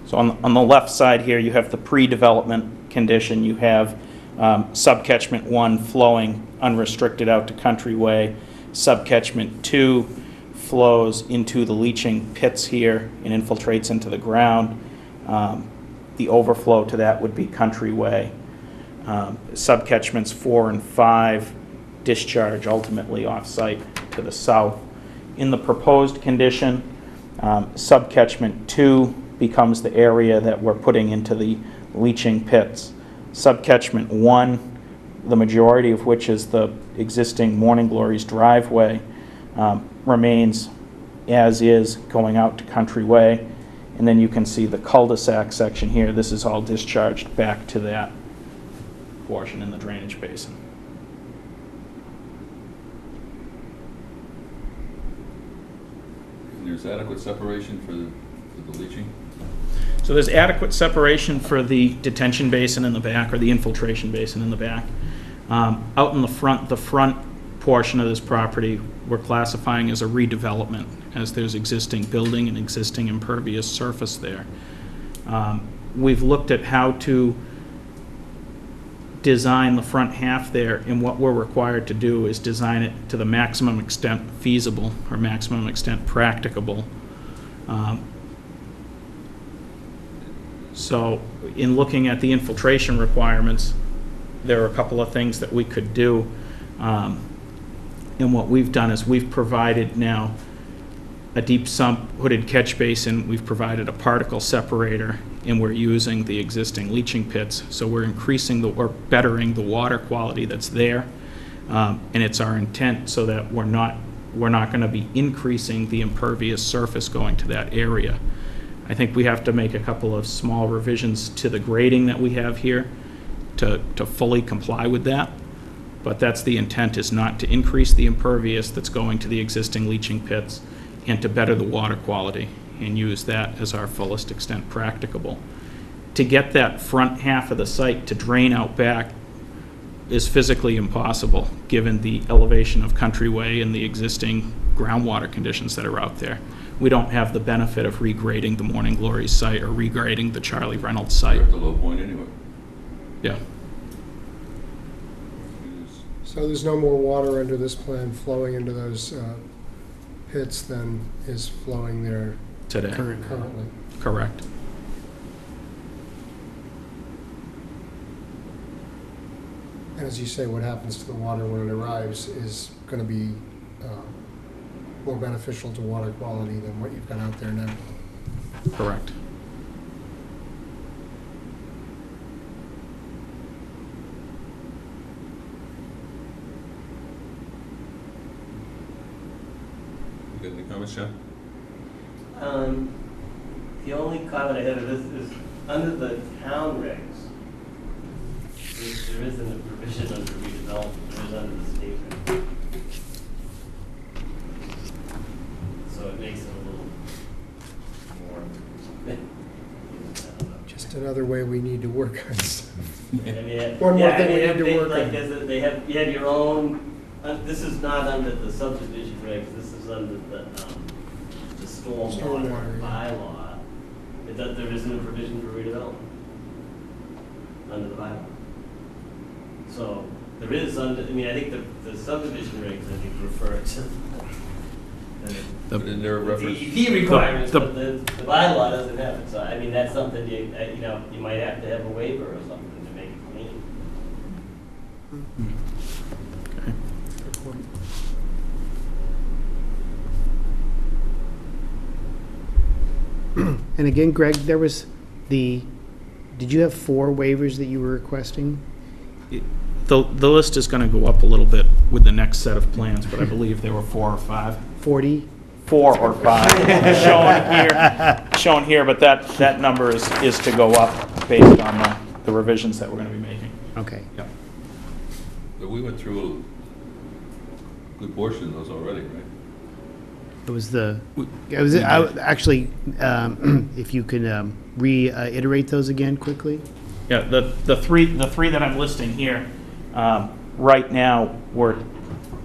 So on the left side here, you have the pre-development condition. You have subcatchment 1 flowing unrestricted out to Country Way. Subcatchment 2 flows into the leaching pits here and infiltrates into the ground. The overflow to that would be Country Way. Subcatchments 4 and 5 discharge ultimately off-site to the south. In the proposed condition, subcatchment 2 becomes the area that we're putting into the leaching pits. Subcatchment 1, the majority of which is the existing Morning Glories driveway, remains as is going out to Country Way. And then you can see the cul-de-sac section here. This is all discharged back to that portion in the drainage basin. And there's adequate separation for the leaching? So there's adequate separation for the detention basin in the back, or the infiltration basin in the back. Out in the front portion of this property, we're classifying as a redevelopment, as there's existing building and existing impervious surface there. We've looked at how to design the front half there, and what we're required to do is design it to the maximum extent feasible, or maximum extent practicable. So in looking at the infiltration requirements, there are a couple of things that we could do. And what we've done is we've provided now a deep sump hooded catch basin, we've provided a particle separator, and we're using the existing leaching pits. So we're increasing or bettering the water quality that's there. And it's our intent so that we're not going to be increasing the impervious surface going to that area. I think we have to make a couple of small revisions to the grading that we have here to fully comply with that. But that's the intent, is not to increase the impervious that's going to the existing leaching pits, and to better the water quality and use that as our fullest extent practicable. To get that front half of the site to drain out back is physically impossible, given the elevation of Country Way and the existing groundwater conditions that are out there. We don't have the benefit of regrading the Morning Glories site or regrading the Charlie Reynolds site. You're at the low point anyway. Yeah. So there's no more water under this plan flowing into those pits than is flowing there Today. currently? Correct. And as you say, what happens to the water when it arrives is going to be more beneficial to water quality than what you've got out there now. Correct. You got any comments, John? The only comment I had of this is, under the town regs, there isn't a provision under redevelopment, there is under the state reg. So it makes it a little more, I don't know. Just another way we need to work on stuff. I mean, One more yeah, I thing we mean, need to they- work like, on. you have your own, this is not under the subdivision regs, this is under the stormwater Stormwater, yeah. bylaw. There isn't a provision for redevelopment under the bylaw. So There is, I mean, I think the subdivision regs, I think, refer to But in their reference, DEP requirements, the- but the bylaw doesn't have it. So, I mean, that's something you know, you might have to have a waiver or something to make it clean. And again, Greg, there was did you have 4 waivers that you were requesting? The list is going to go up a little bit with the next set of plans, but I believe there were 4 or 5. 40? 4 or 5 shown here, but that number is to go up based on the revisions that we're going to be making. Okay. Yep. but we went through a good portion of those already, right? It was actually, if you can reiterate those again quickly? Yeah, the three that I'm listing here, right now, were,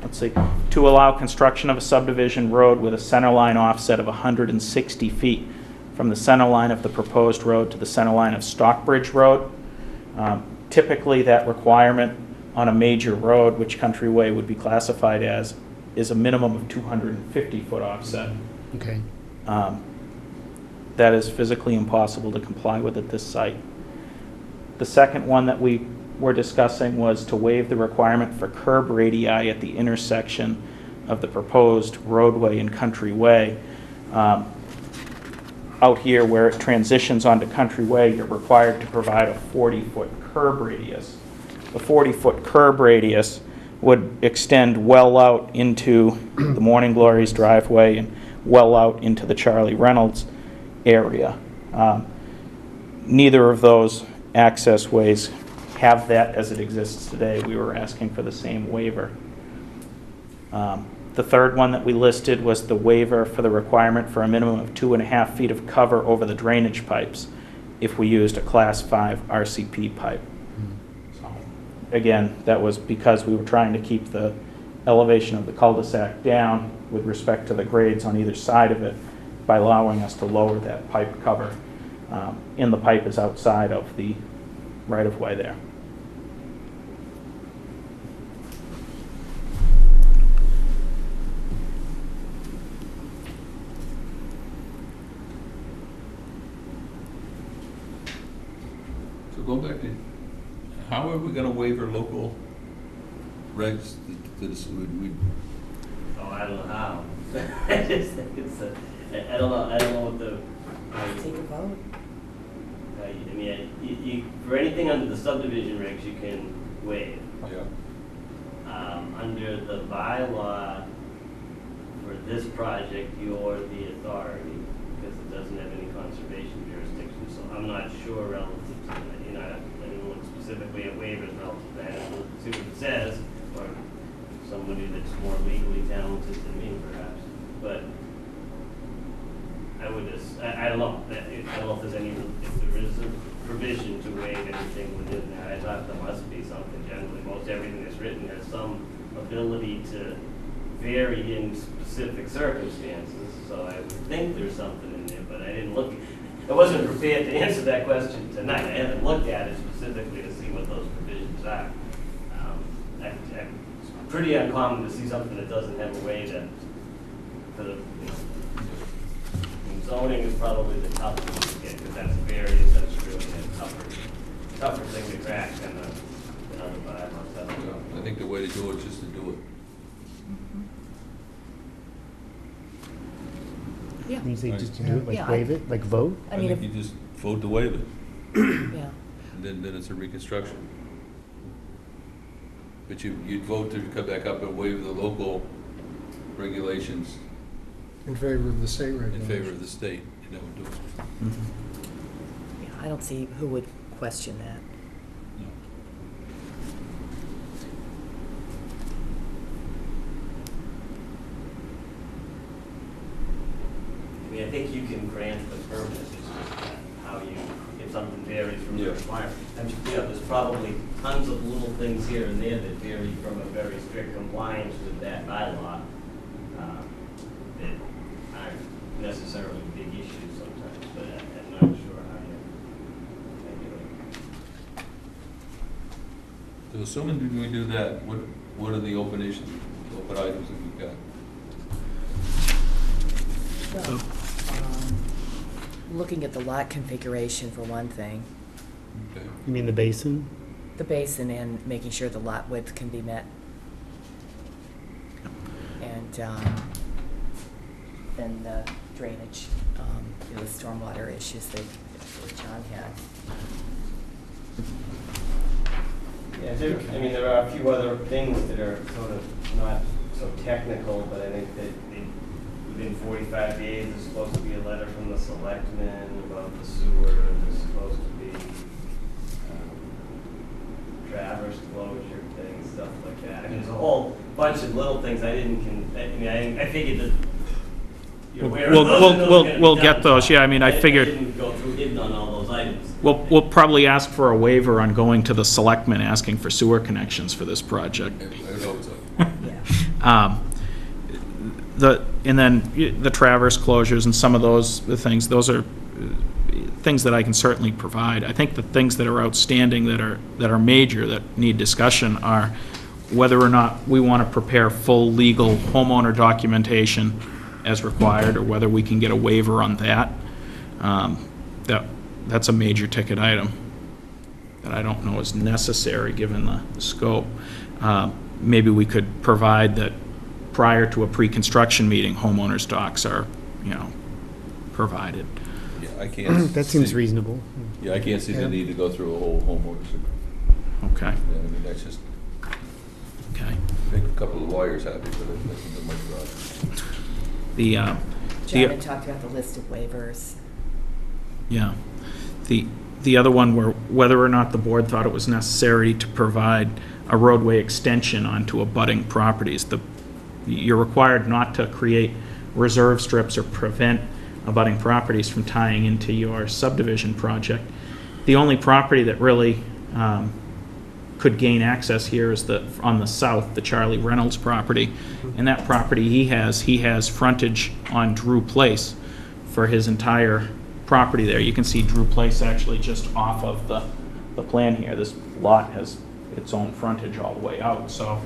let's see, to allow construction of a subdivision road with a center line offset of 160 feet from the center line of the proposed road to the center line of Stockbridge Road. Typically, that requirement on a major road, which Country Way would be classified as, is a minimum of 250-foot offset. Okay. That is physically impossible to comply with at this site. The second one that we were discussing was to waive the requirement for curb radii at the intersection of the proposed roadway and Country Way. Out here where it transitions onto Country Way, you're required to provide a 40-foot curb radius. The 40-foot curb radius would extend well out into the Morning Glories driveway and well out into the Charlie Reynolds area. Neither of those access ways have that as it exists today. We were asking for the same waiver. The third one that we listed was the waiver for the requirement for a minimum of 2.5 feet of cover over the drainage pipes if we used a Class 5 RCP pipe. So, again, that was because we were trying to keep the elevation of the cul-de-sac down with respect to the grades on either side of it by allowing us to lower that pipe cover. And the pipe is outside of the right-of-way there. So going back to, how are we gonna waiver local regs to this, Oh, I don't know how. I just think it's I don't know what the, Take a vote. I mean, you, for anything under the subdivision regs, you can waive. yeah, Under the bylaw for this project, you're the authority, because it doesn't have any conservation jurisdiction, so I'm not sure relative to that. You know, I didn't look specifically at waivers relative to that, and see what it says, or somebody that's more legally talented than me, perhaps. But I would just, I don't know, I don't know if there's any, if there is a provision to waive anything within that. I thought there must be something generally. Most everything that's written has some ability to vary in specific circumstances, so I would think there's something in there, but I didn't look. I wasn't prepared to answer that question tonight. I haven't looked at it specifically to see what those provisions are. It's pretty uncommon to see something that doesn't have a way to, zoning is probably the toughest one to get, because that's various, that's really a tougher thing to crack than other bylaws. I think the way to do it is just to do it. Yeah, Means they just do it, like Yeah, waive it, like vote? I I mean, think you just vote to waive it, yeah. and then it's a reconstruction. But you'd vote to come back up and waive the local regulations In favor of the state in regulations. favor of the state, and that would do it. Yeah, I don't see who would question that. No. I mean, I think you can grant the permit, it's just how you, if something varies from the Yeah. requirement. And, you know, there's probably tons of little things here and there that vary from a very strict compliance with that bylaw, that aren't necessarily big issues sometimes, but I'm not sure how you regulate. There was assuming when we do that, what are the open issues, open items that we've got? Well, looking at the lot configuration for one thing, Okay. You mean the basin? the basin and making sure the lot width can be met. And then the drainage, the stormwater issues that John had. Yeah, I mean, there are a few other things that are sort of not so technical, but I think that within 45 days, there's supposed to be a letter from the selectmen about the sewer, there's supposed to be traverse closure things, stuff like that. I mean, there's a whole bunch of little things I figured that you're aware of those, and those are gonna be We'll done. get those, yeah, I mean, I figured, I didn't go through hidden on all those items. we'll probably ask for a waiver on going to the selectmen asking for sewer connections for this project. I would hope so. Yeah. And then the traverse closures and some of those things, those are things that I can certainly provide. I think the things that are outstanding that are major that need discussion are whether or not we want to prepare full legal homeowner documentation as required, or whether we can get a waiver on that. That's a major ticket item that I don't know is necessary given the scope. Maybe we could provide that prior to a pre-construction meeting, homeowners' docs are, provided. Yeah, I can't. That seems see- reasonable. Yeah, I can't see the Yeah. need to go through a whole homeowners agreement. Okay, I mean, that's just, okay. make a couple of lawyers happy, but it doesn't do much about it. The, John had talked about the list of waivers. yeah. The other one were whether or not the board thought it was necessary to provide a roadway extension onto abutting properties. You're required not to create reserve strips or prevent abutting properties from tying into your subdivision project. The only property that really could gain access here is on the south, the Charlie Reynolds property. And that property he has frontage on Drew Place for his entire property there. You can see Drew Place actually just off of the plan here. This lot has its own frontage all the way out. So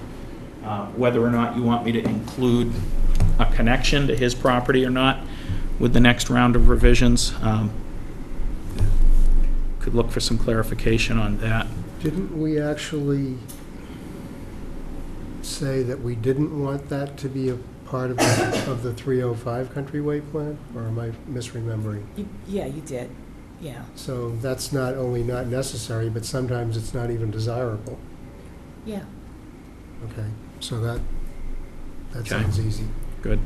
whether or not you want me to include a connection to his property or not with the next round of revisions, could look for some clarification on that. Didn't we actually say that we didn't want that to be a part of the 305 Countryway plan? Or am I misremembering? Yeah, you did, yeah. So that's not only not necessary, but sometimes it's not even desirable. Yeah. Okay, so that Okay. sounds easy. Good.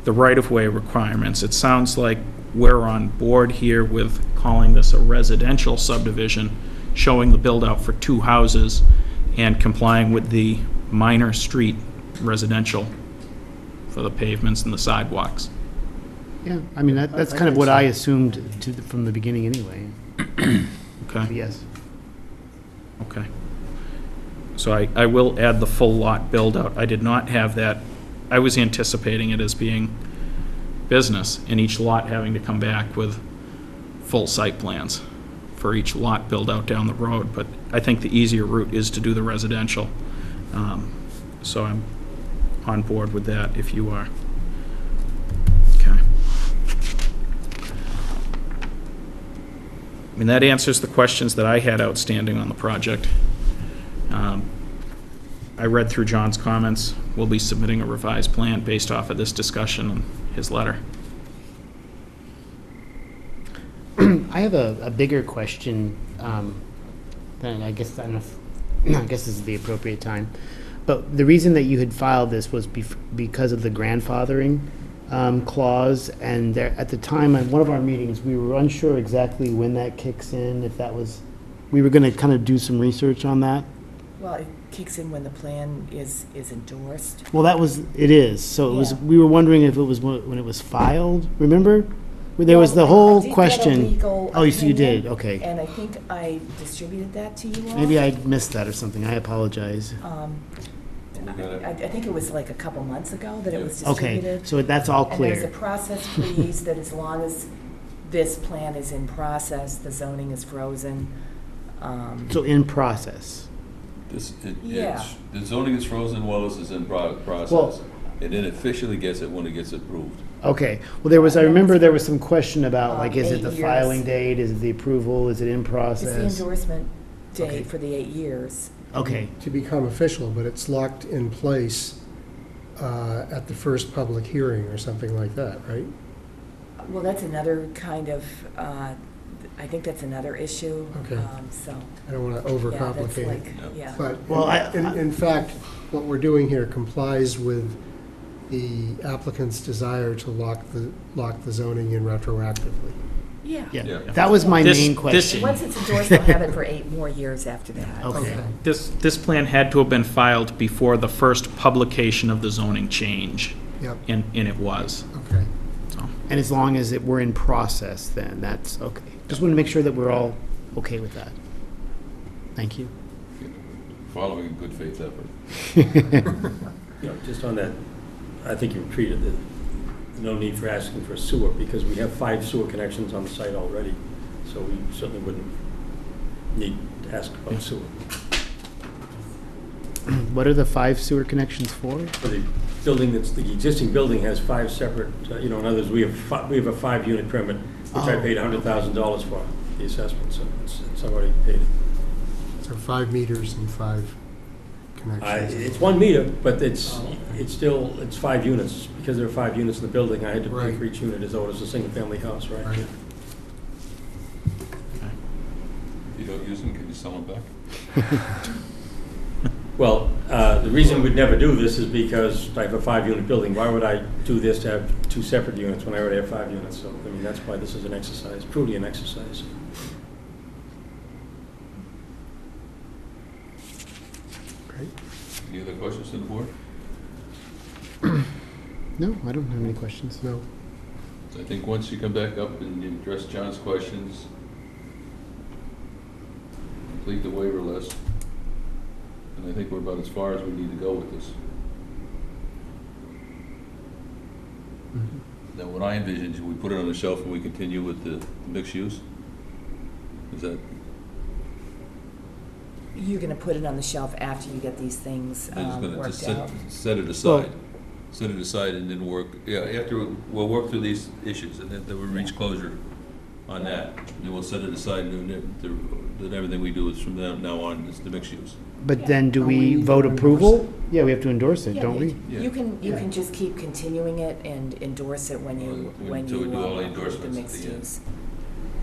The right-of-way requirements, it sounds like we're on board here with calling this a residential subdivision, showing the build-out for 2 houses and complying with the minor street residential for the pavements and the sidewalks. Yeah, I mean, that's I kind of think what so. I assumed from the beginning anyway. Okay? Yes. Okay. So I will add the full lot build-out. I did not have that. I was anticipating it as being business, and each lot having to come back with full site plans for each lot build-out down the road. But I think the easier route is to do the residential. So I'm on board with that if you are. Okay. I mean, that answers the questions that I had outstanding on the project. I read through John's comments. We'll be submitting a revised plan based off of this discussion and his letter. I have a bigger question, then I guess, I don't know if, I guess this is the appropriate time. But the reason that you had filed this was because of the grandfathering clause, and there, at the time, at one of our meetings, we were unsure exactly when that kicks in, if that was, we were gonna kind of do some research on that. Well, it kicks in when the plan is endorsed. Well, it is, so it was, Yeah. we were wondering if it was when it was filed, remember? Where there was the Well, I whole did get a question. legal Oh, so you did, opinion, okay. And I think I distributed that to you all. Maybe I missed that or something, I apologize. I think it was like a couple months ago that it was Okay, distributed. so that's all And there's a clear. process freeze that as long as this plan is in process, the zoning is frozen. So in process. Yeah. The zoning is frozen while this is in process. Well- And then officially gets it when it gets approved. Okay, well, I remember there was some question about, like, is it 8 the years. filing date, is it the approval, is it in It's the process? endorsement Okay. date for the 8 years. Okay, To become official, but it's locked in place at the first public hearing or something like that, right? Well, that's another kind of, I think that's another issue. Okay. So, I don't want to yeah, that's overcomplicate it. like, No. yeah. But Well, in fact, what we're doing here complies with the applicant's desire to lock the zoning in retroactively. Yeah. yeah, Yeah. that was my This- main this- question. Once it's endorsed, they'll have it for 8 more years after that. Okay. This plan had to have been filed before the first publication of the zoning change, Yep, and it was. okay. So, And as long as we're in process, then that's okay. Just want to make sure that we're all okay with that. Thank you. Following a good faith effort. Just on that, I think you treated it, no need for asking for sewer, because we have 5 sewer connections on the site already, so we certainly wouldn't need to ask about sewer. What are the 5 sewer connections for? For the building, the existing building has 5 separate, in others, we have a 5-unit permit, which I Oh. paid $100,000 for, the assessment, so it's already paid. So 5 meters and 5 connections. It's 1 meter, but it's 5 units, because there are 5 units in the building, I had to pay Right. for each unit as though it was a single-family house, right? Right. If you don't use them, can you sell them back? Well, the reason we'd never do this is because I have a 5-unit building. Why would I do this to have 2 separate units when I already have 5 units? So, I mean, that's why this is an exercise, truly an exercise. Great. Any other questions to the board? No, I don't have any questions. No. I think once you come back up and you address John's questions, complete the waiver list, and I think we're about as far as we need to go with this. Now, what I envisioned, is we put it on the shelf and we continue with the mixed use? Is that, You're going to put it on the shelf after you get these things I'm just gonna just worked out. set it aside? Set it aside and then work, after, we'll work through these issues and then we'll reach closure on that. Then we'll set it aside and then everything we do is from now on, is the mixed use. But then do Oh, we we need vote to endorse approval? it? Yeah, we have to endorse it, Yeah, don't we? Yeah. You can Yeah. just keep continuing it and endorse it when you Until we do all the approve the endorsements at mixed the end. use.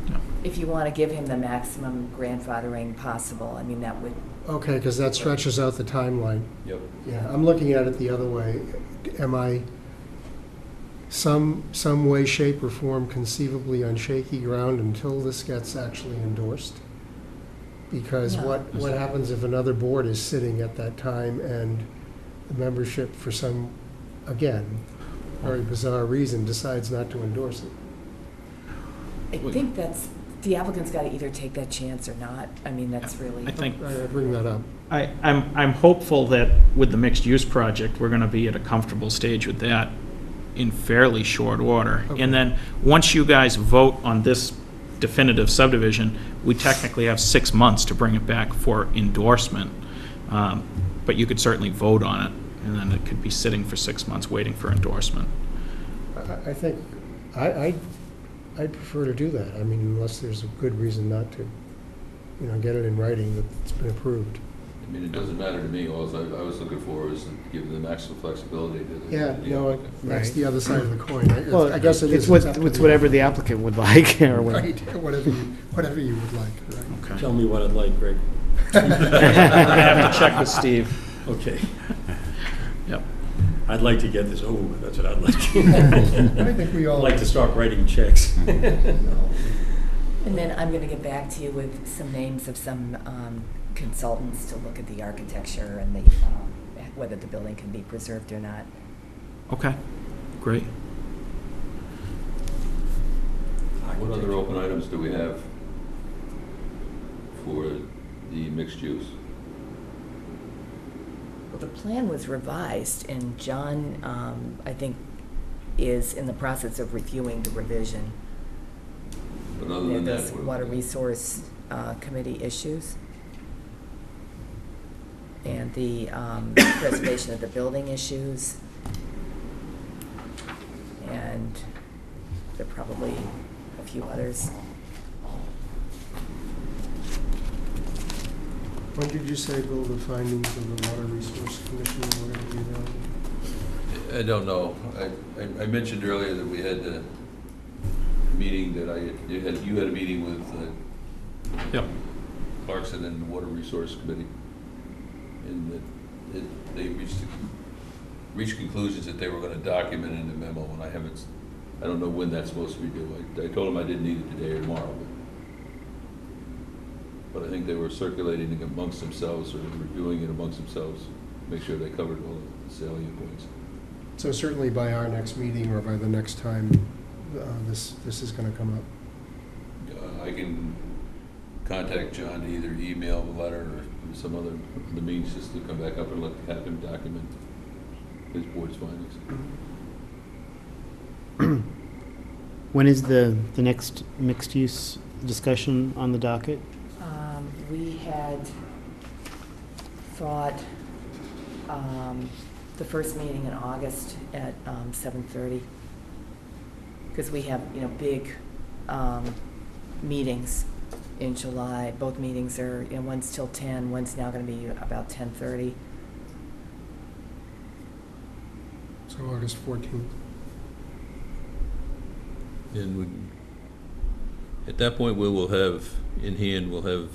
Yeah. If you want to give him the maximum grandfathering possible, I mean, that would, Okay, because that stretches out the timeline. Yep. Yeah, I'm looking at it the other way. Am I some way, shape, or form conceivably on shaky ground until this gets actually endorsed? Because No. what happens if another board is sitting at that time and the membership for some, again, very bizarre reason decides not to endorse it? I Wait. think that's, the applicant's got to either take that chance or not. I mean, that's really. I think, I bring that up. I'm hopeful that with the mixed-use project, we're gonna be at a comfortable stage with that in fairly short order. Okay. And then, once you guys vote on this definitive subdivision, we technically have 6 months to bring it back for endorsement. But you could certainly vote on it, and then it could be sitting for 6 months waiting for endorsement. I think, I'd prefer to do that. I mean, unless there's a good reason not to, get it in writing that it's been approved. I mean, it doesn't matter to me, all I was looking for is to give them the maximum flexibility to. Yeah, no, Okay. that's Right. the other side of the coin. Well, I guess it is. It's up to the- whatever the applicant would like, or what. Right, whatever you would like, right? Okay. Tell me what I'd like, Greg. I have to check with Steve. Okay. Yep. I'd like to get this over with, that's what I'd like. I think we all. I'd like to stop writing checks. And then I'm going to get back to you with some names of some consultants to look at the architecture and the, whether the building can be preserved or not. Okay, great. What other open items do we have for the mixed use? Well, the plan was revised, and John, I think, is in the process of reviewing the revision. But other than that. This what do we water got? resource committee issues and the preservation of the building issues. And there are probably a few others. When did you say, Bill, the findings of the Water Resource Commission were going to be available? I don't know. I mentioned earlier that we had a meeting that you had a meeting with Yep. Clarkson and the Water Resource Committee, and that they reached conclusions that they were going to document in the memo, and I don't know when that's supposed to be due. I told them I didn't need it today or tomorrow, but I think they were circulating it amongst themselves or reviewing it amongst themselves, make sure they covered all the salient points. So certainly by our next meeting or by the next time, this is going to come up. I can contact John to either email the letter or some other the means just to come back up and have him document his board's findings. When is the next mixed-use discussion on the docket? We had thought the first meeting in August at 7:30, because we have, big meetings in July. Both meetings are, one's till 10, one's now going to be about 10:30. So August 14th. And at that point, we will have in hand, we'll have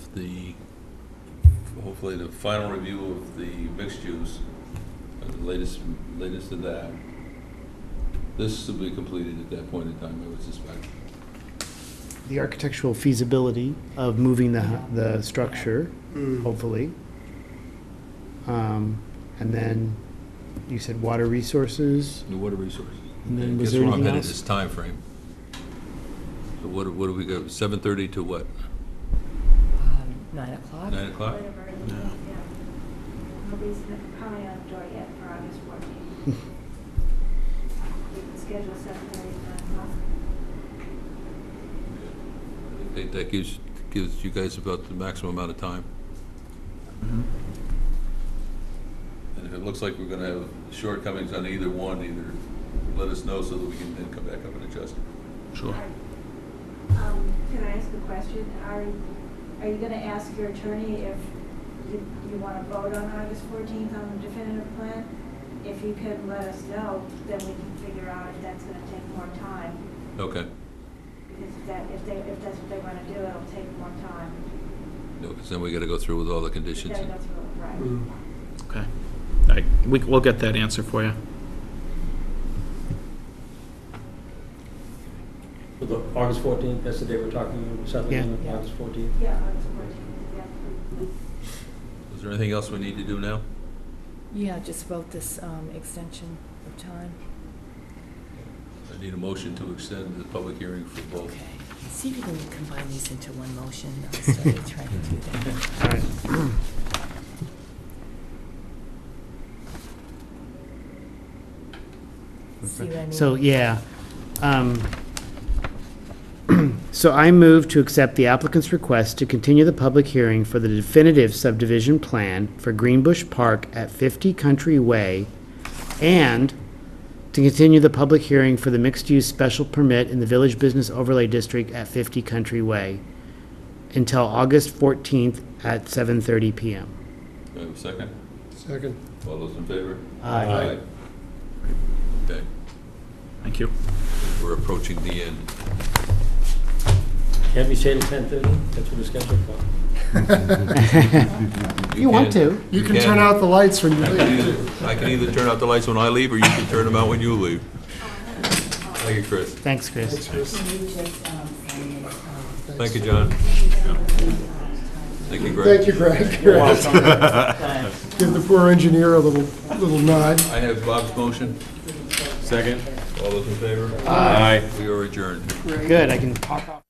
hopefully the final review of the mixed use, the latest of that. This will be completed at that point in time, I would suspect. The architectural feasibility of moving the structure, hopefully. And then you said water resources. The water resources. And then I was guess there where I'm anything headed else? is timeframe. So what do we go, 7:30 to what? 9 o'clock? 9 o'clock? Whatever, yeah. Nobody's coming on the door yet for August 14th. We can schedule 7:30 to 9 o'clock. That gives you guys about the maximum amount of time. Mhm. And if it looks like we're gonna have shortcomings on either one, let us know so that we can then come back up and adjust it. Sure. Can I ask a question? Are you going to ask your attorney if you want to vote on August 14th on the definitive plan? If you can let us know, then we can figure out if that's going to take more time. Okay. Because if that's what they want to do, it'll take more time. No, because then we gotta go through with all the We conditions. gotta go through it, right. Okay. All right, we'll get that answer for you. So the August 14th, that's the day we're talking about, settling on Yeah. August 14th? Yeah, August 14th, yeah. Is there anything else we need to do now? Yeah, just vote this extension of time. I need a motion to extend the public hearing for both. Okay. See if you can combine these into one motion. I started trying to do that. All right. See what I mean? So, yeah. So I move to accept the applicant's request to continue the public hearing for the definitive subdivision plan for Greenbush Park at 50 Country Way, and to continue the public hearing for the mixed-use special permit in the Village Business Overlay District at 50 Country Way until August 14th at 7:30 PM. Do I have a second? Second. All those in favor? Aye. Okay, Thank you. we're approaching the end. Can't we say to 10:30? That's what it's scheduled for. You want to. You can turn out the lights when you leave. I can either turn out the lights when I leave, or you can turn them out when you leave. Thank you, Chris. Thanks, Chris. Can you just sign this? Thank you, John. Thank you, Greg. Thank you, Greg. Give the poor engineer a little nod. I have Bob's motion. Second? All those in favor? Aye. We are adjourned. Good, I can pop out.